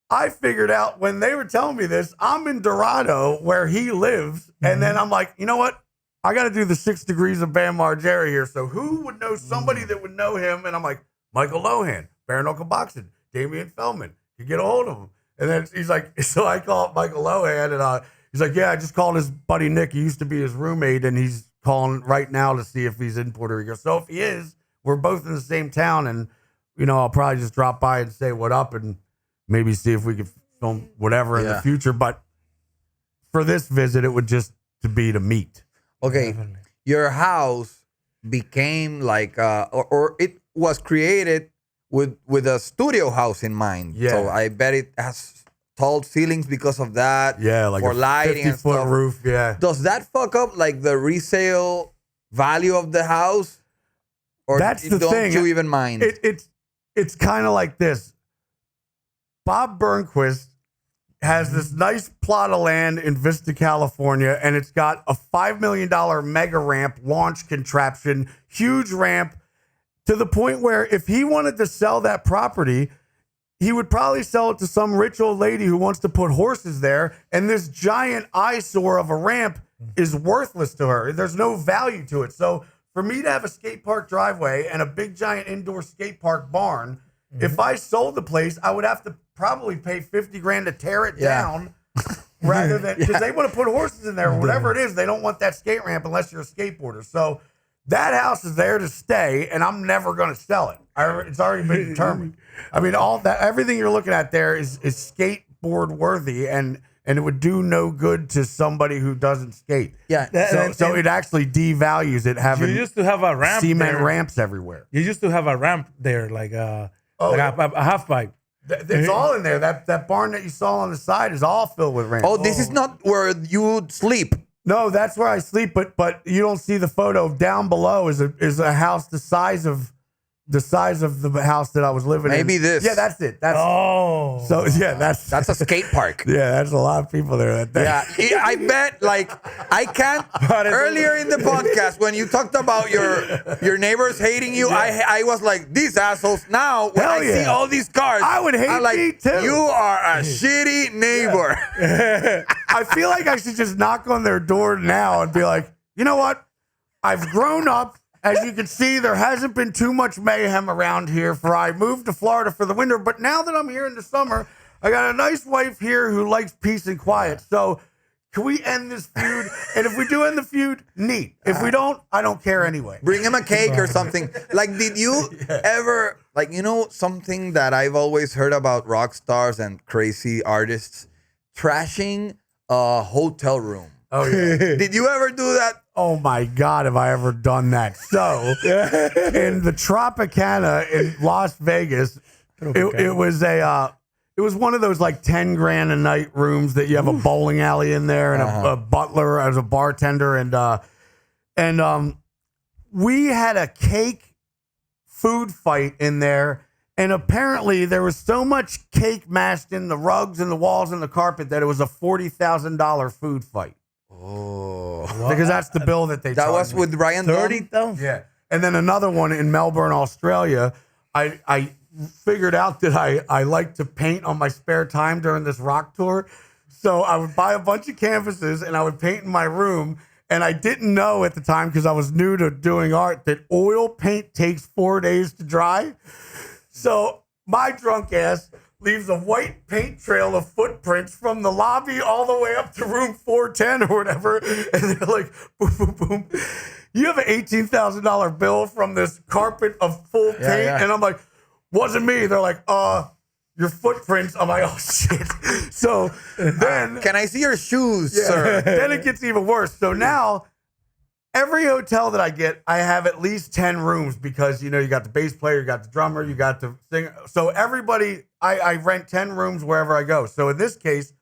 I figured out when they were telling me this, I'm in Dorado where he lives. And then I'm like, you know what? I got to do the 6 degrees of Bam Margera here. So who would know somebody that would know him? And I'm like, Michael Lohan, bare knuckle boxing, Damian Feldman. You get a hold of him. And then he's like, so I call up Michael Lohan and he's like, yeah, I just called his buddy Nick. He used to be his roommate and he's calling right now to see if he's in Puerto Rico. So if he is, we're both in the same town and, you know, I'll probably just drop by and say what up and maybe see if we could film whatever in the future. But for this visit, it would just to be to meet. Okay, your house became like, or it was created with a studio house in mind. Yeah. So I bet it has tall ceilings because of that. Yeah, like for a lighting and 50-foot stuff. roof. Yeah. Does that fuck up like the resale value of the house? Or That's the don't thing. you even mind? It's kind of like this. Bob Burnquist has this nice plot of land in Vista, California, and it's got a $5 million mega ramp launch contraption, huge ramp, to the point where if he wanted to sell that property, he would probably sell it to some rich old lady who wants to put horses there, and this giant eyesore of a ramp is worthless to her. There's no value to it. So for me to have a skate park driveway and a big giant indoor skate park barn, if I sold the place, I would have to probably pay 50 grand to tear it down rather than, because they want to put horses in there or whatever it is. They don't want that skate ramp unless you're a skateboarder. So that house is there to stay and I'm never going to sell it. It's already been determined. I mean, everything you're looking at there is skateboard worthy and it would do no good to somebody who doesn't skate. Yeah. So it actually devalues it having You used to have a ramp cement there. ramps everywhere. You used to have a ramp there, like a half pipe. It's all in there. That barn that you saw on the side is all filled with ramps. Oh, this is not where you would sleep. No, that's where I sleep. But you don't see the photo. Down below is a house the size of the size of the house that I was living in. Maybe this. Yeah, that's it. That's so. Yeah, that's a skate park. Yeah, that's a lot of people there. Yeah, I bet. Like I can't. Earlier in the podcast, when you talked about your neighbors hating you, I was like, these assholes. Now when I see all these cars, I would hate I'm like, me too. You are a shitty neighbor. I feel like I should just knock on their door now and be like, you know what? I've grown up. As you can see, there hasn't been too much mayhem around here, for I moved to Florida for the winter. But now that I'm here in the summer, I got a nice wife here who likes peace and quiet. So can we end this feud? And if we do end the feud, neat. If we don't, I don't care anyway. Bring him a cake or something. Like, did you ever, like, you know, something that I've always heard about rock stars and crazy artists? Trashing a hotel room. Oh, yeah. Did you ever do that? Oh my God, have I ever done that? So, in the Tropicana in Las Vegas, it was one of those like 10 grand a night rooms that you have a bowling alley in there and a butler as a bartender, and we had a cake food fight in there, and apparently there was so much cake mashed in the rugs and the walls and the carpet that it was a $40,000 food fight. Oh, because that's the bill that they that charged was me. with Ryan Dunn? 30,000. Yeah, and then another one in Melbourne, Australia. I figured out that I like to paint on my spare time during this rock tour, so I would buy a bunch of canvases and I would paint in my room. And I didn't know at the time, because I was new to doing art, that oil paint takes 4 days to dry. So my drunk ass leaves a white paint trail of footprints from the lobby all the way up to room 410 or whatever. And they're like, boom, boom, boom. You have an $18,000 bill from this carpet of full paint. Yeah. And I'm like, wasn't me. They're like, your footprints. I'm like, oh shit. So then, can I see your shoes, sir? Then it gets even worse. So now, every hotel that I get, I have at least 10 rooms, because, you know, you got the bass player, you got the drummer, you got the singer. So everybody, I rent 10 rooms wherever I go. So in this case,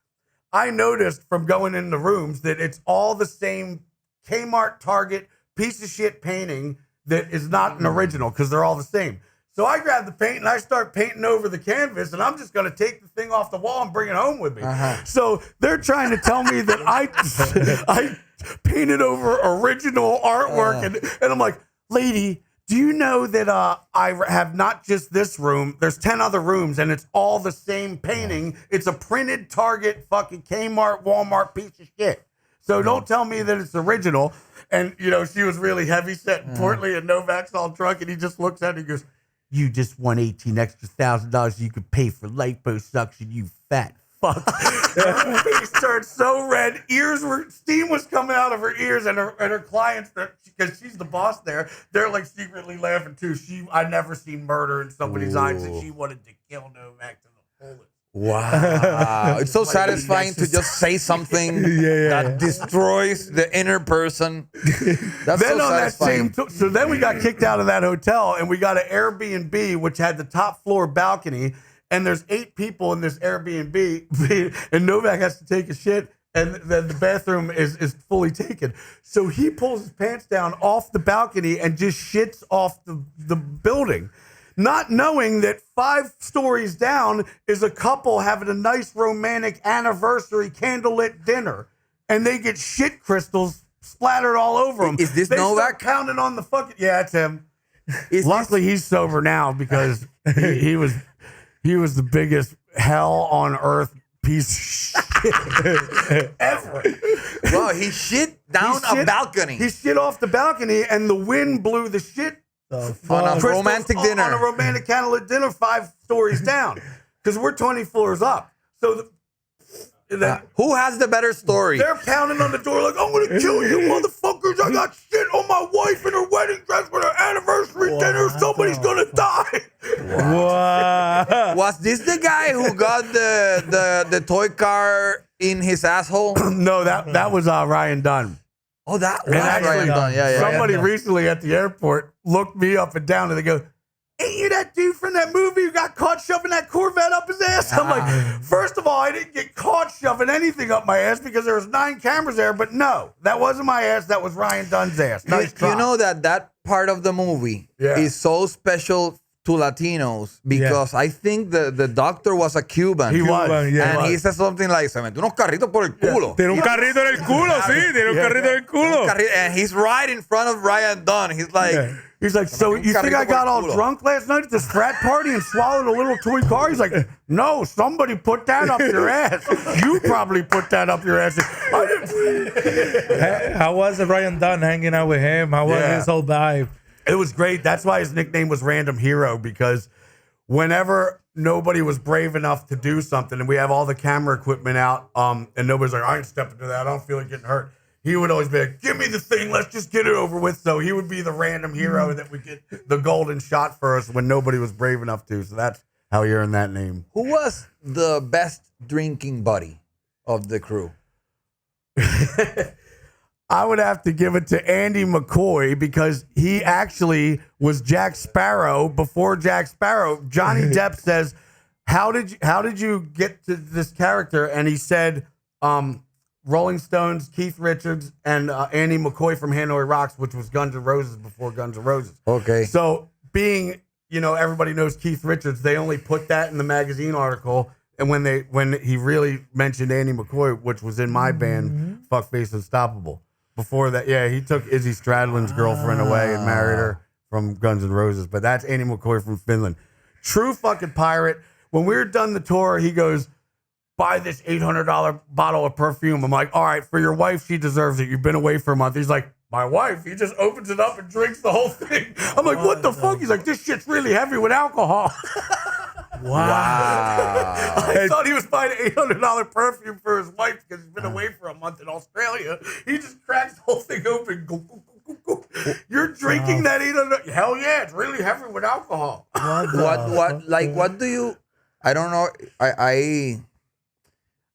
I noticed from going in the rooms that it's all the same Kmart, Target, piece of shit painting that is not an original, because they're all the same. So I grab the paint and I start painting over the canvas, and I'm just going to take the thing off the wall and bring it home with me. So they're trying to tell me that I painted over original artwork, and I'm like, lady, do you know that I have not just this room, there's 10 other rooms, and it's all the same painting. It's a printed Target, fucking Kmart, Walmart piece of shit. So don't tell me that it's original. And, you know, she was really heavy set and portly, and Novak's all drunk, and he just looks at her and goes, you just won $18,000 you could pay for liposuction, you fat fuck. Her face turned so red. Steam was coming out of her ears, and her clients, because she's the boss there, they're like secretly laughing too. I never seen murder in somebody's eyes, and she wanted to kill Novak to the fullest. Wow. It's so satisfying to just say something that destroys the inner person. That's then so on satisfying. that so then we got kicked out of that hotel, and we got an Airbnb, which had the top floor balcony, and there's 8 people in this Airbnb, and Novak has to take a shit, and then the bathroom is fully taken. So he pulls his pants down off the balcony and just shits off the building, not knowing that 5 stories down is a couple having a nice romantic anniversary candlelit dinner, and they get shit crystals splattered all over them. Is this they Novak? start pounding on the fucking... Yeah, it's him. Luckily, he's sober now, because he was the biggest hell on earth piece of shit ever. Well, he shit down a balcony. He shit off the balcony, and the wind blew the shit on a romantic dinner. On a romantic candlelit dinner 5 stories down, because we're 20 floors up. So who has the better story? They're pounding on the door like, I'm going to kill you, motherfuckers. I got shit on my wife in her wedding dress for her anniversary dinner. Somebody's going to die. Wow. Was this the guy who got the toy car in his asshole? No, that was Ryan Dunn. Oh, that was actually, Ryan Dunn. Yeah. Somebody recently at the airport looked me up and down, and they go, ain't you that dude from that movie who got caught shoving that Corvette up his ass? I'm like, first of all, I didn't get caught shoving anything up my ass because there was 9 cameras there. But no, that wasn't my ass. That was Ryan Dunn's ass. Nice try. You know that part of the movie is so special to Latinos because I think the doctor was a Cuban. He was. And he says something like, se metió unos carritos por el culo. Tiene un carrito en el culo, sí. Tiene un carrito en el culo. And he's right in front of Ryan Dunn. He's like... He's like, so you think I got all drunk last night at this frat party and swallowed a little toy car? He's like, no, somebody put that up your ass. You probably put that up your ass. How was Ryan Dunn hanging out with him? How was his whole vibe? It was great. That's why his nickname was Random Hero, because whenever nobody was brave enough to do something and we have all the camera equipment out and nobody's like, I ain't stepping to that. I don't feel like getting hurt. He would always be like, give me the thing. Let's just get it over with. So he would be the random hero that would get the golden shot for us when nobody was brave enough to. So that's how he earned that name. Who was the best drinking buddy of the crew? I would have to give it to Andy McCoy because he actually was Jack Sparrow before Jack Sparrow. Johnny Depp says, how did you get to this character? And he said, Rolling Stones, Keith Richards, and Andy McCoy from Hanoi Rocks, which was Guns N' Roses before Guns N' Roses. Okay. So being, everybody knows Keith Richards, they only put that in the magazine article. And when he really mentioned Andy McCoy, which was in my band, Fuckface Unstoppable. Before that, he took Izzy Stradlin's girlfriend away and married her from Guns N' Roses. But that's Andy McCoy from Finland. True fucking pirate. When we were done the tour, he goes, buy this $800 bottle of perfume. I'm like, all right, for your wife, she deserves it. You've been away for a month. He's like, my wife? He just opens it up and drinks the whole thing. I'm like, what the fuck? He's like, this shit's really heavy with alcohol. Wow. I thought he was buying an $800 perfume for his wife because he's been away for a month in Australia. He just cracks the whole thing open. Go, go, go, go, go. You're drinking that $800? Hell yeah, it's really heavy with alcohol. What do you... I don't know.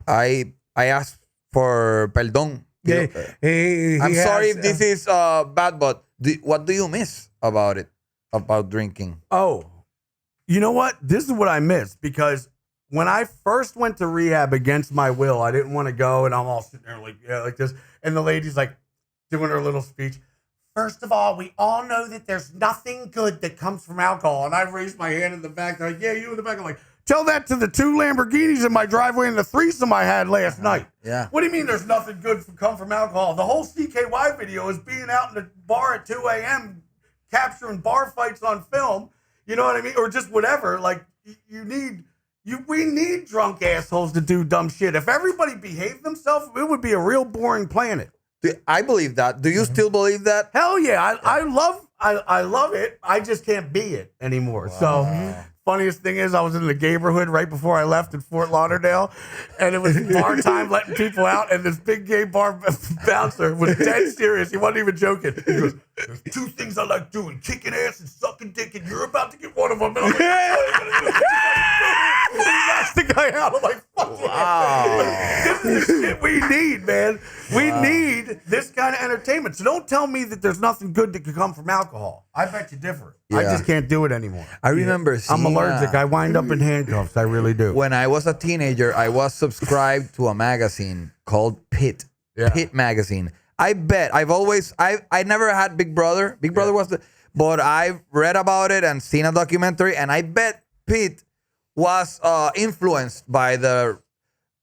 I asked for perdón. I'm sorry if this is bad, but what do you miss about it, about drinking? Oh, you know what? This is what I miss, because when I first went to rehab against my will, I didn't want to go, and I'm all sitting there like this, and the lady's like doing her little speech. First of all, we all know that there's nothing good that comes from alcohol, and I raised my hand in the back. They're like, yeah, you in the back. I'm like, tell that to the 2 Lamborghinis in my driveway and the threesome I had last night. Yeah. What do you mean there's nothing good come from alcohol? The whole CKY video is being out in the bar at 2 a.m. capturing bar fights on film. You know what I mean? Or just whatever. Like, we need drunk assholes to do dumb shit. If everybody behaved themselves, it would be a real boring planet. I believe that. Do you still believe that? Hell yeah. I love it. I just can't be it anymore. Wow. So funniest thing is I was in the neighborhood right before I left in Fort Lauderdale, and it was bar time letting people out, and this big gay bar bouncer was dead serious. He wasn't even joking. He goes, there's 2 things I like doing, kicking ass and sucking dick, and you're about to get one of them. And I'm like, he knocks the guy out. I'm like, fuck yeah. This is the shit we need, man. We need this kind of entertainment. So don't tell me that there's nothing good that could come from alcohol. I bet you differ. Yeah. I just can't do it anymore. I remember I'm allergic. I wind up in handcuffs. I really do. When I was a teenager, I was subscribed to a magazine called Pit. Yeah. Pit magazine. I bet I never had Big Brother. Big Brother was but I read about it and seen a documentary, and I bet Pit was influenced by the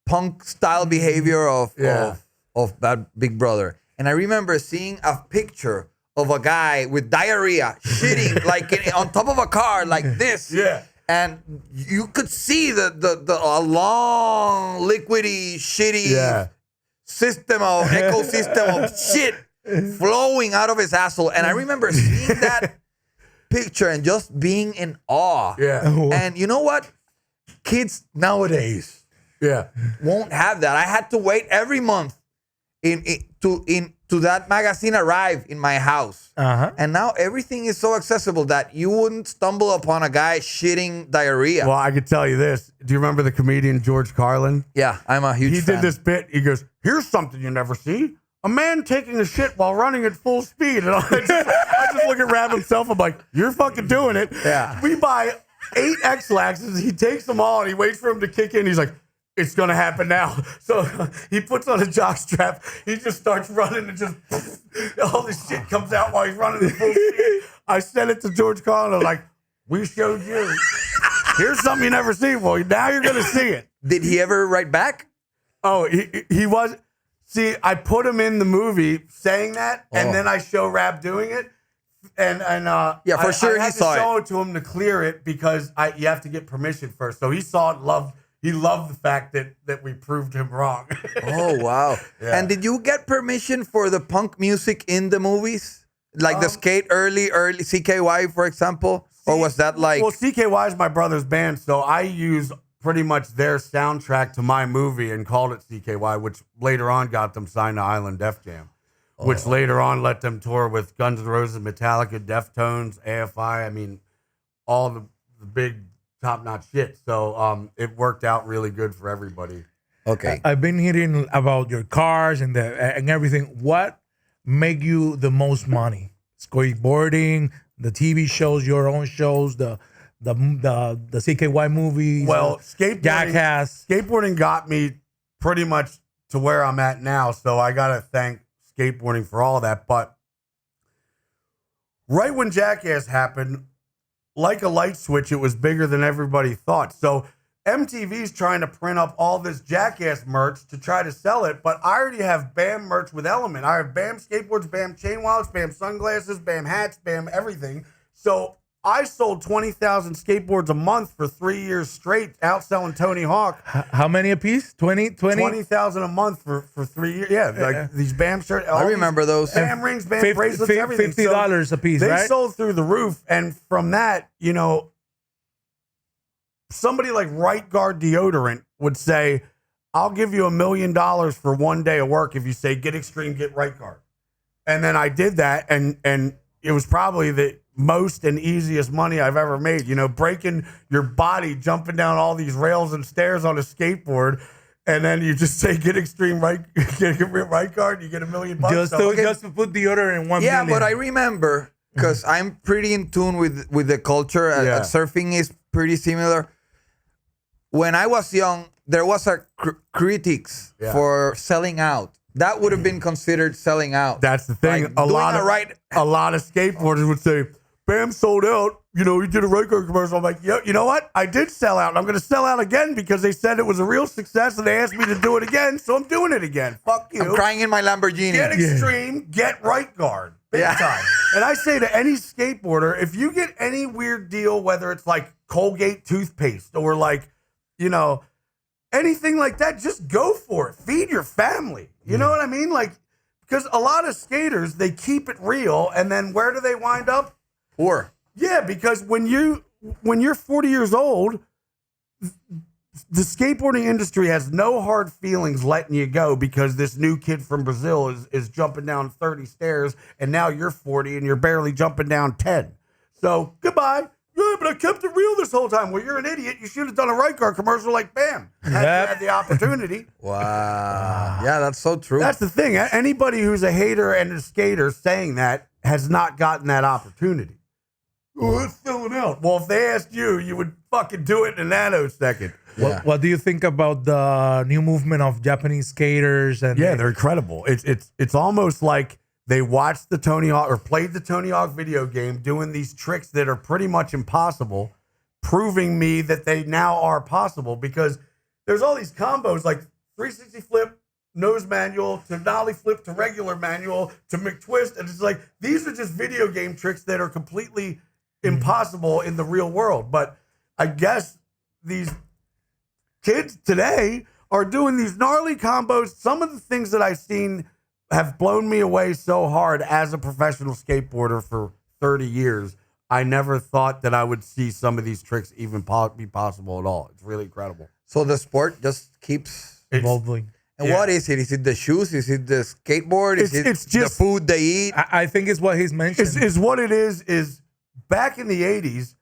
punk style behavior of that Big Brother. And I remember seeing a picture of a guy with diarrhea shitting like on top of a car like this. Yeah. And you could see the long, liquidy, shitty system of ecosystem of shit flowing out of his asshole. And I remember seeing that picture and just being in awe. Yeah. And you know what? Kids nowadays won't have that. I had to wait every month to that magazine arrive in my house. And now everything is so accessible that you wouldn't stumble upon a guy shitting diarrhea. Well, I could tell you this. Do you remember the comedian George Carlin? Yeah, I'm a huge fan. He did this bit. He goes, here's something you never see. a man taking a shit while running at full speed. And I just look at Rab himself. I'm like, you're fucking doing it. Yeah. We buy 8 X-Laxes. He takes them all and he waits for him to kick in. He's like, it's going to happen now. So he puts on a jock strap. He just starts running and just all this shit comes out while he's running at full speed. I sent it to George Carlin. I was like, we showed you. Here's something you never see. Well, now you're going to see it. Did he ever write back? Oh, he was. See, I put him in the movie saying that, and then I show Rab doing it. And yeah, for sure I had he saw to show it. it to him to clear it because you have to get permission first. So he saw it, he loved the fact that we proved him wrong. Oh, wow. Yeah. And did you get permission for the punk music in the movies? Like the skate early CKY, for example? Or was that like... Well, CKY is my brother's band, so I use pretty much their soundtrack to my movie and called it CKY, which later on got them signed to Island Def Jam, which later on let them tour with Guns N' Roses, Metallica, Deftones, AFI. I mean, all the big top-notch shit. So it worked out really good for everybody. Okay. I've been hearing about your cars and everything. What make you the most money? Skateboarding, the TV shows, your own shows, the CKY movies. Well, Jackass. Skateboarding got me pretty much to where I'm at now. So I got to thank skateboarding for all that. But right when Jackass happened, like a light switch, it was bigger than everybody thought. So MTV's trying to print up all this Jackass merch to try to sell it, but I already have BAM merch with Element. I have BAM skateboards, BAM chain wallets, BAM sunglasses, BAM hats, BAM everything. So I sold 20,000 skateboards a month for 3 years straight, outselling Tony Hawk. How many a piece? 20,000 a month for 3 years. Yeah, like these BAM shirts. I remember those. BAM rings, BAM bracelets, everything. $50 a piece, They right? sold through the roof. And from that, you know, somebody like Right Guard Deodorant would say, I'll give you $1 million for 1 day of work if you say, get extreme, get Right Guard. And then I did that, and it was probably the most and easiest money I've ever made. You know, breaking your body, jumping down all these rails and stairs on a skateboard, and then you just say, get extreme get Right Guard, you get $1 million. Just to put deodorant in 1 Yeah, million. but I remember, because I'm pretty in tune with the culture. Yeah. Surfing is pretty similar. When I was young, there was a critics for selling out. That would have been considered selling out. That's the thing. Like a lot of skateboarders would say, BAM sold out. You know, you did a Right Guard commercial. I'm like, you know what? I did sell out. And I'm going to sell out again because they said it was a real success and they asked me to do it again. So I'm doing it again. Fuck you. I'm crying in my Lamborghini. Get extreme, get Right Guard. Big time. And I say to any skateboarder, if you get any weird deal, whether it's like Colgate toothpaste or like, you know, anything like that, just go for it. Feed your family. You know what I mean? Like, because a lot of skaters, they keep it real. And then where do they wind up? Poor. Yeah, because when you're 40 years old, the skateboarding industry has no hard feelings letting you go because this new kid from Brazil is jumping down 30 stairs and now you're 40 and you're barely jumping down 10. So goodbye. Yeah, but I kept it real this whole time. Well, you're an idiot. You should have done a Right Guard commercial like BAM. Had the opportunity. Wow. Yeah, that's so true. That's the thing. Anybody who's a hater and a skater saying that has not gotten that opportunity. Oh, it's selling out. Well, if they asked you, you would fucking do it in a nanosecond. Yeah. What do you think about the new movement of Japanese skaters? And Yeah, they're incredible. It's almost like they watched the Tony Hawk or played the Tony Hawk video game doing these tricks that are pretty much impossible, proving me that they now are possible because there's all these combos like 360 flip, nose manual, to nollie flip, to regular manual, to McTwist. And it's like, these are just video game tricks that are completely impossible in the real world. But I guess these kids today are doing these gnarly combos. Some of the things that I've seen have blown me away so hard as a professional skateboarder for 30 years. I never thought that I would see some of these tricks even be possible at all. It's really incredible. So the sport just keeps evolving. And what is it? Is it the shoes? Is it the skateboard? Is It's it just the food they eat? I think it's what he's mentioned. Is what it is back in the 80s,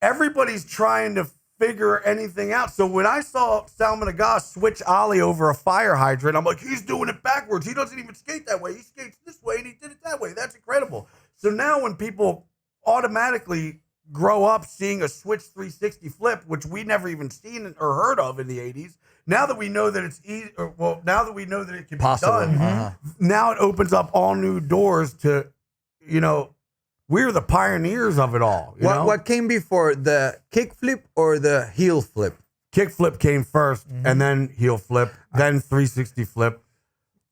everybody's trying to figure anything out. So when I saw Salman Aga switch Ollie over a fire hydrant, I'm like, he's doing it backwards. He doesn't even skate that way. He skates this way and he did it that way. That's incredible. So now when people automatically grow up seeing a switch 360 flip, which we never even seen or heard of in the 80s, now that we know that it's easy, now that we know that it can Possible. be done, now it opens up all new doors to, you know, we're the pioneers of it all. You know? What came before, the kick flip or the heel flip? Kick flip came first, and then heel flip, then 360 flip.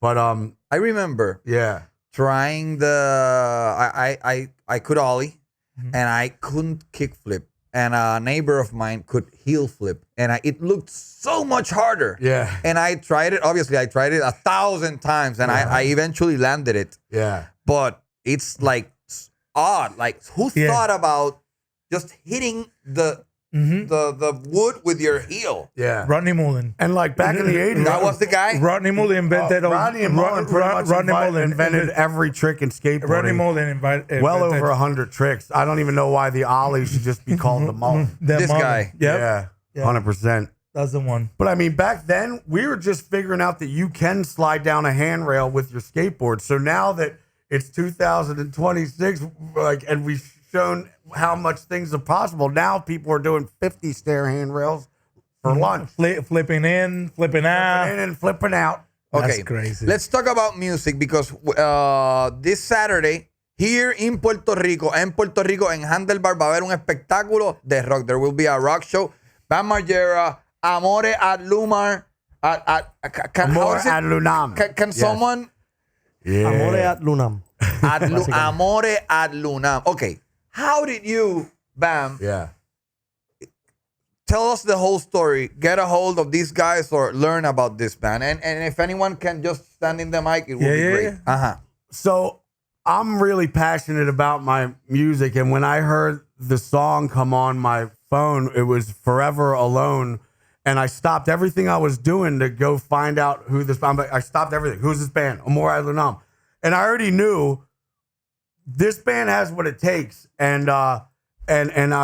But I remember trying I could ollie, and I couldn't kick flip. And a neighbor of mine could heel flip, and it looked so much harder. Yeah. And I tried it. Obviously, I tried it 1,000 times, and I eventually landed it. Yeah. But it's like odd. Like, who thought about just hitting the wood with your heel? Yeah. Rodney Mullen. And like back in the 80s. That was the guy? Rodney Mullen invented Rodney Mullen invented every trick in skateboarding. Rodney Mullen invented well over 100 tricks. I don't even know why the ollie should just be called the Mullen. This guy. Yep. Yeah. 100%. That's the one. But I mean, back then we were just figuring out that you can slide down a handrail with your skateboard. So now that it's 2026, like, and we've shown how much things are possible. Now people are doing 50 stair handrails for lunch. Flipping in, flipping out. Flipping in and flipping out. Okay, That's crazy. Let's talk about music because this Saturday, here in Puerto Rico, en Handlebar, va a haber un espectáculo de rock. There will be a rock show. Bam Margera, Amore at Lumar. Amore at Lunam. Can someone... Yeah. Amore at LUNAM. Amore at Lunam. Okay. How did you, Bam, tell us the whole story, get a hold of these guys or learn about this band? And if anyone can just stand in the mic, it would be great. So I'm really passionate about my music. And when I heard the song come on my phone, it was Forever Alone. And I stopped everything I was doing to go find out who this band. I stopped everything. Who's this band? Amore at Lunam. And I already knew this band has what it takes. And I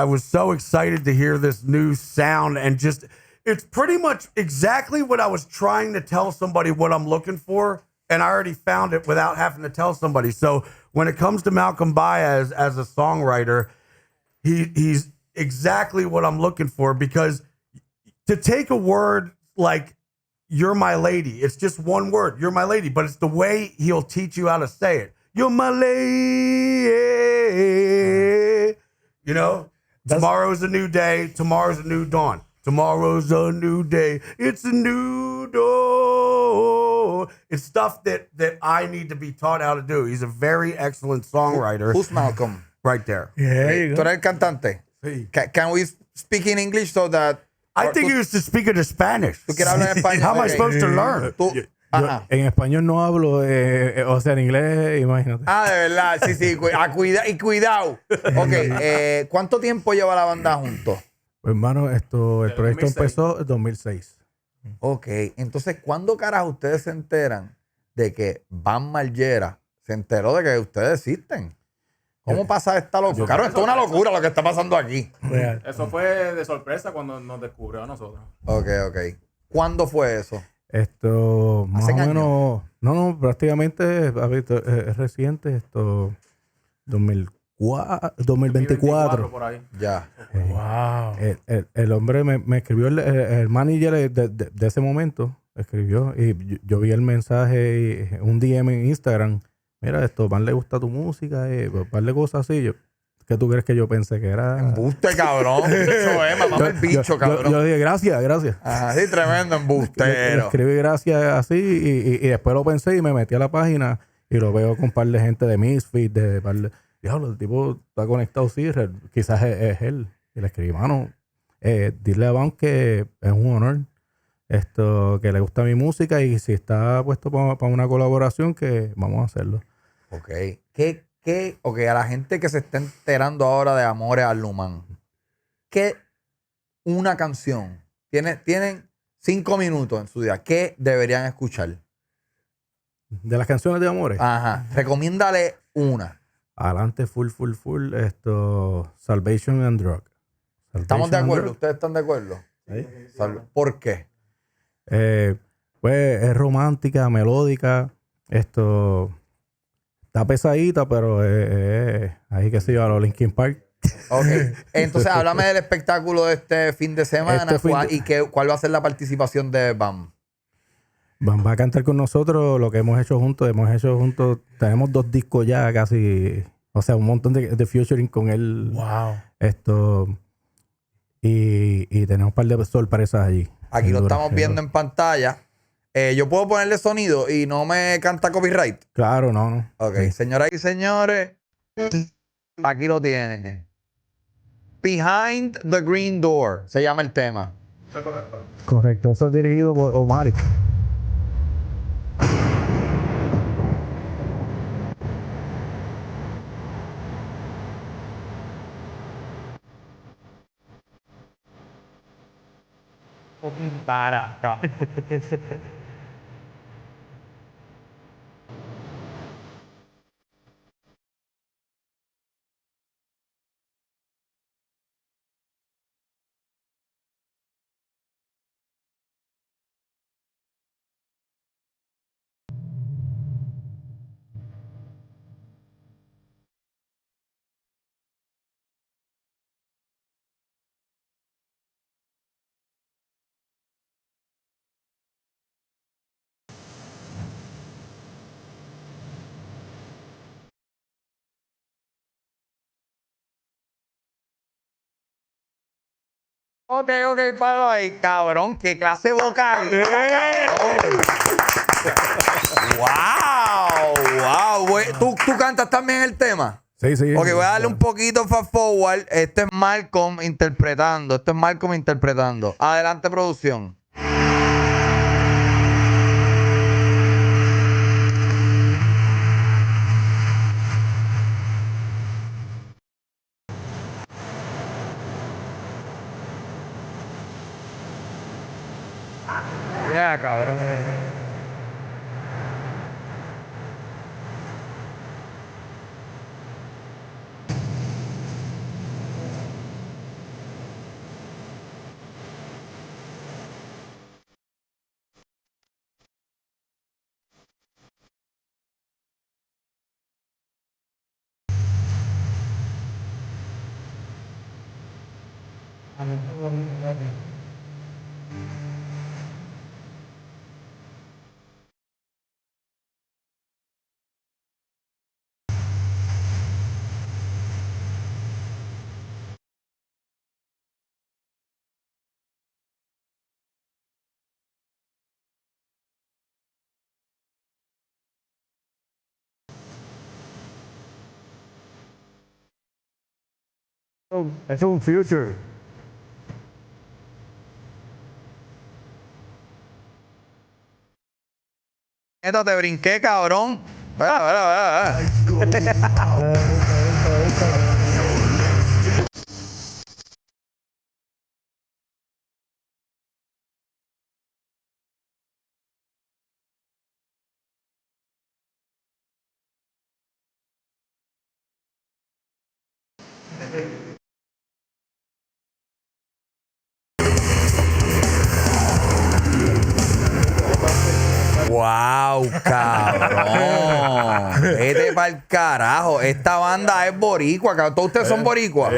was so excited to hear this new sound. And just, it's pretty much exactly what I was trying to tell somebody what I'm looking for. And I already found it without having to tell somebody. So when it comes to Malcolm Baez as a songwriter, he's exactly what I'm looking for, because to take a word like "you're my lady," it's just one word, "you're my lady," but it's the way he'll teach you how to say it. You're my lady. You know, tomorrow's a new day. Tomorrow's a new dawn. Tomorrow's a new day. It's a new dawn. It's stuff that I need to be taught how to do. He's a very excellent songwriter. Who's Malcolm? Right there. Yeah, you ¿Tú go. eres el cantante? Sí. Can we speak in English so that... I think he used to speak in Spanish. ¿Tú quieres hablar en español? How am I Okay. supposed to learn? Tú- Ajá. En español no hablo, o sea, en inglés, imagínate. De verdad, sí. Cuidado. Ok, ¿cuánto tiempo lleva la banda juntos? Pues, hermano, el proyecto 2006. empezó en 2006. Ok, entonces, ¿cuándo carajo ustedes se enteran de que Bam Margera se enteró de que ustedes existen? ¿Cómo pasa esta locura? Claro, esto es una locura lo que está pasando aquí. Real. Eso fue de sorpresa cuando nos descubrió a nosotros. Ok. ¿Cuándo fue eso? Más ¿Hace o años? menos, no, prácticamente es reciente, 2024. Por ahí. Ya. Wow. El hombre me escribió, el manager de ese momento, escribió, y yo vi el mensaje, un DM en Instagram. Mira, Van le gusta tu música, un par de cosas así. ¿Qué tú crees que yo pensé que era? Embuste, cabrón. Bicho, mamá el bicho, cabrón. Yo dije, gracias. Ajá, sí, tremendo Le embustero. escribí gracias así y después lo pensé y me metí a la página y lo veo con un par de gente de Misfit, diablo, el tipo está conectado, sí, quizás es él. Y le escribí, mano, dile a Van que es un honor, que le gusta mi música y si está puesto para una colaboración, que vamos a hacerlo. Ok. Ok, a la gente que se está enterando ahora de Amore al Lumam, ¿qué una canción? Tienen 5 minutos en su día. ¿Qué deberían escuchar? De las canciones de Amore, Ajá. Recomiéndale una. adelante, full, Salvation and Drug. ¿Estamos de Salvation acuerdo? Army. ¿Ustedes están de acuerdo? ¿Por qué? Pues es romántica, melódica, esto está pesadita, pero ahí que se lleva a los Linkin Park. Ok. Entonces, háblame del espectáculo de este fin de semana ¿cuál va a ser la participación de BAM? Va a cantar con nosotros lo que hemos hecho juntos. Tenemos 2 discos ya casi, o sea, un montón de featuring con él. Wow. Y tenemos un par de sorpresas allí. Aquí Bien lo duras, estamos bien viendo duras. en pantalla. Yo puedo ponerle sonido y no me canta copyright. Claro, no. Ok, Sí. señoras y señores, aquí lo tienen. Behind the Green Door se llama el tema. Correcto, eso es dirigido por Omar. Ok, paro ahí, cabrón. ¿Qué clase vocal? ¡Wow! ¿Tú cantas también el tema? Sí. Ok, voy a darle un poquito fast forward. Este es Malcolm interpretando. Adelante, producción. Ya, cabrón. Es un future. Esto te brinqué, cabrón. ¡Wow, cabrón! Vete pa'l carajo. Esta banda es boricua, cabrón. Todos ustedes son boricuas.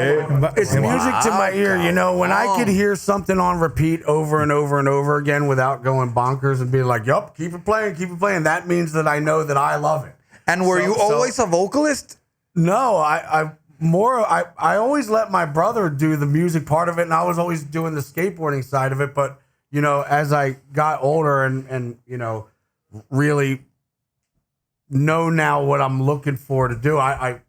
It's music to my ear, you know. When I could hear something on repeat over and over and over again without going bonkers and being like, "Yup, keep it playing," that means that I know that I love it. And were you always a vocalist? No, I always let my brother do the music part of it, and I was always doing the skateboarding side of it. But you know, as I got older and you know, really know now what I'm looking for to do, I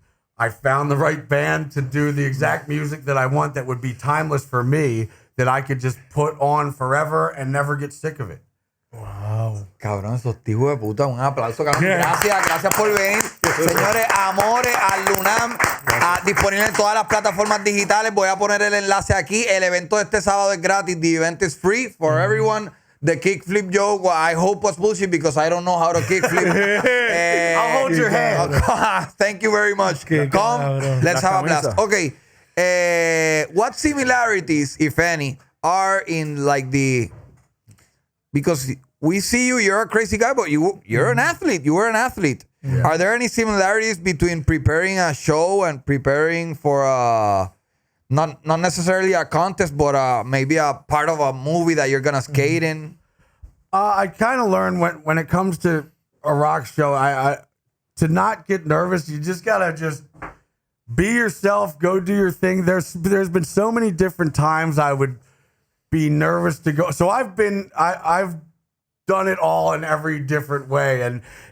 found the right band to do the exact music that I want, that would be timeless for me, that I could just put on forever and never get sick of it. Wow. Cabrón, esos tipos de puta. Un aplauso, cabrón. Gracias por venir. Señores, AMORE, al LUNAM, disponible en todas las plataformas digitales. Voy a poner el enlace aquí. El evento de este sábado es gratis. The event is free for everyone. The kickflip joke, I hope was bullshit because I don't know how to kickflip. I'll hold your hand. Thank you very much. Come, let's have a blast. Ok, What similarities, if any, are in like because we see you're a crazy guy, but you're an athlete. You were an athlete. Yeah. Are there any similarities between preparing a show and preparing for not necessarily a contest, but maybe a part of a movie that you're gonna skate in? I kind of learned when it comes to a rock show, I to not get nervous. You just gotta just be yourself, go do your thing. There's been so many different times I would be nervous to go. So I've done it all in every different way.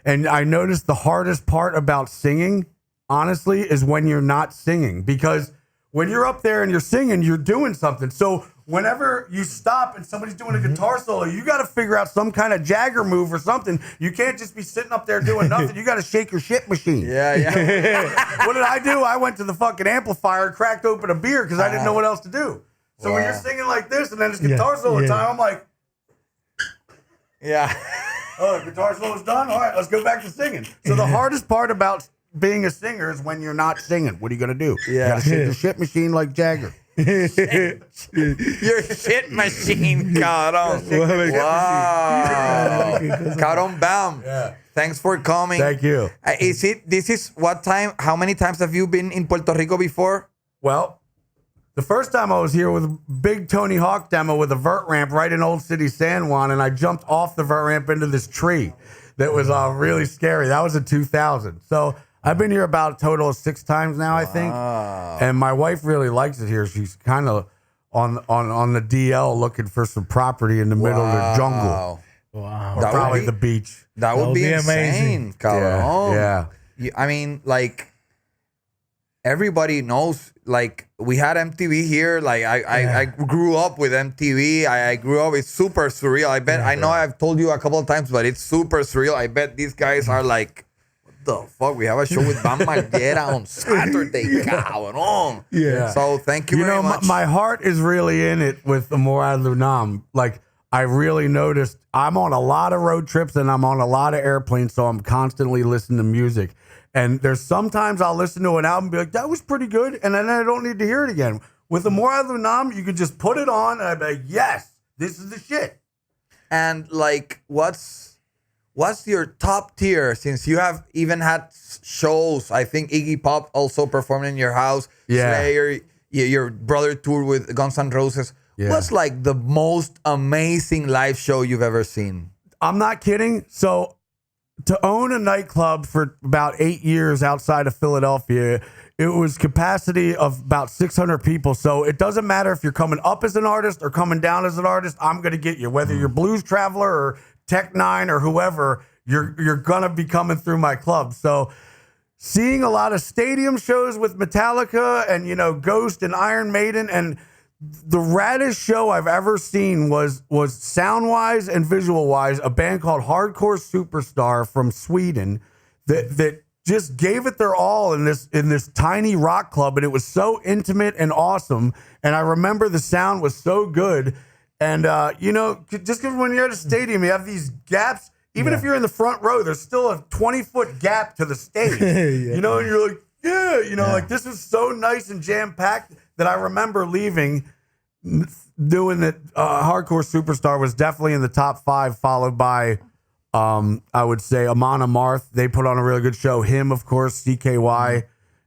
And I noticed the hardest part about singing, honestly, is when you're not singing. Because when you're up there and you're singing, you're doing something. So whenever you stop and somebody's doing a guitar solo, you got to figure out some kind of Jagger move or something. You can't just be sitting up there doing nothing. You got to shake your shit machine. Yeah. What did I do? I went to the fucking amplifier and cracked open a beer because I didn't know what else to do. So when you're singing like this and then it's guitar solo time, I'm like, oh, the guitar solo's done? All right, let's go back to singing. So the hardest part about being a singer is when you're not singing. What are you going to do? You got to shake the shit machine like Jagger. Your shit machine, cabrón. Wow. Cabrón, bam. Yeah. Thanks for coming. Thank you. This is what time, how many times have you been in Puerto Rico before? Well, the first time I was here with a big Tony Hawk demo with a vert ramp right in Old City San Juan, and I jumped off the vert ramp into this tree that was really scary. That was in 2000. So I've been here about a total of 6 times now, I think. And my wife really likes it here. She's kind of on the DL looking for some property in the middle of the jungle. Wow. Or probably the beach. That would be insane, cabrón. Yeah. I mean, like, everybody knows, like, we had MTV here. Like, I grew up with MTV. I grew up, it's super surreal. I bet, I know I've told you a couple of times, but it's super surreal. I bet these guys are like, what the fuck? We have a show with Bam Margera on Saturday, cabrón. Yeah. So thank you very much. My heart is really in it with AMORE LUNAM. Like, I really noticed I'm on a lot of road trips and I'm on a lot of airplanes, so I'm constantly listening to music. And there's sometimes I'll listen to an album and be like, that was pretty good, and then I don't need to hear it again. With AMORE LUNAM, you could just put it on and I'd be like, yes, this is the shit. And like, what's your top tier, since you have even had shows? I think Iggy Pop also performed in your house. Yeah. Slayer, your brother toured with Guns N' Roses. Yeah. What's like the most amazing live show you've ever seen? I'm not kidding. So to own a nightclub for about 8 years outside of Philadelphia, it was capacity of about 600 people. So it doesn't matter if you're coming up as an artist or coming down as an artist, I'm going to get you. Whether you're Blues Traveler or Tech Nine or whoever, you're going to be coming through my club. So seeing a lot of stadium shows with Metallica and, Ghost and Iron Maiden, and the raddest show I've ever seen was sound-wise and visual-wise a band called Hardcore Superstar from Sweden that just gave it their all in this tiny rock club, and it was so intimate and awesome. And I remember the sound was so good. And just because when you're at a stadium, you have these gaps. Even if you're in the front row, there's still a 20-foot gap to the stage. And you're like, like this was so nice and jam-packed that I remember leaving, doing that. Hardcore Superstar was definitely in the top 5, followed by, I would say, Amon Amarth. They put on a really good show. Him, of course, CKY.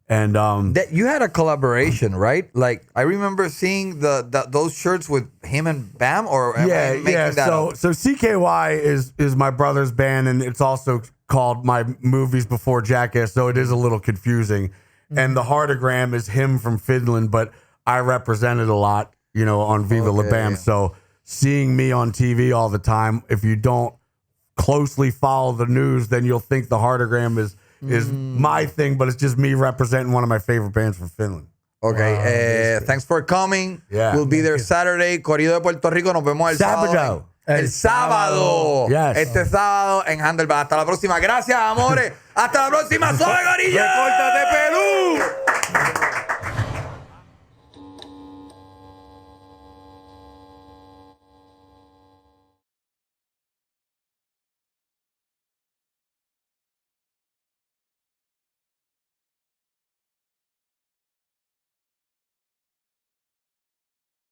And that you had a collaboration, right? Like, I remember seeing those shirts with him and Bam, or am I making that up? So CKY is my brother's band, and it's also called My Movies Before Jackass, so it is a little confusing. And the heartogram is him from Finland, but I represented a lot, on Viva La Bam. So seeing me on TV all the time, if you don't closely follow the news, then you'll think the heartogram is my thing, but it's just me representing one of my favorite bands from Finland. Okay, thanks for coming. Yeah. We'll be there Saturday. Corrido de Puerto Rico, nos vemos el sábado. El sábado. Yes. Este sábado en Handlebar. Hasta la próxima. Gracias, amores. Hasta la próxima. ¡Suave, gorillo! ¡Recórtate, Perú!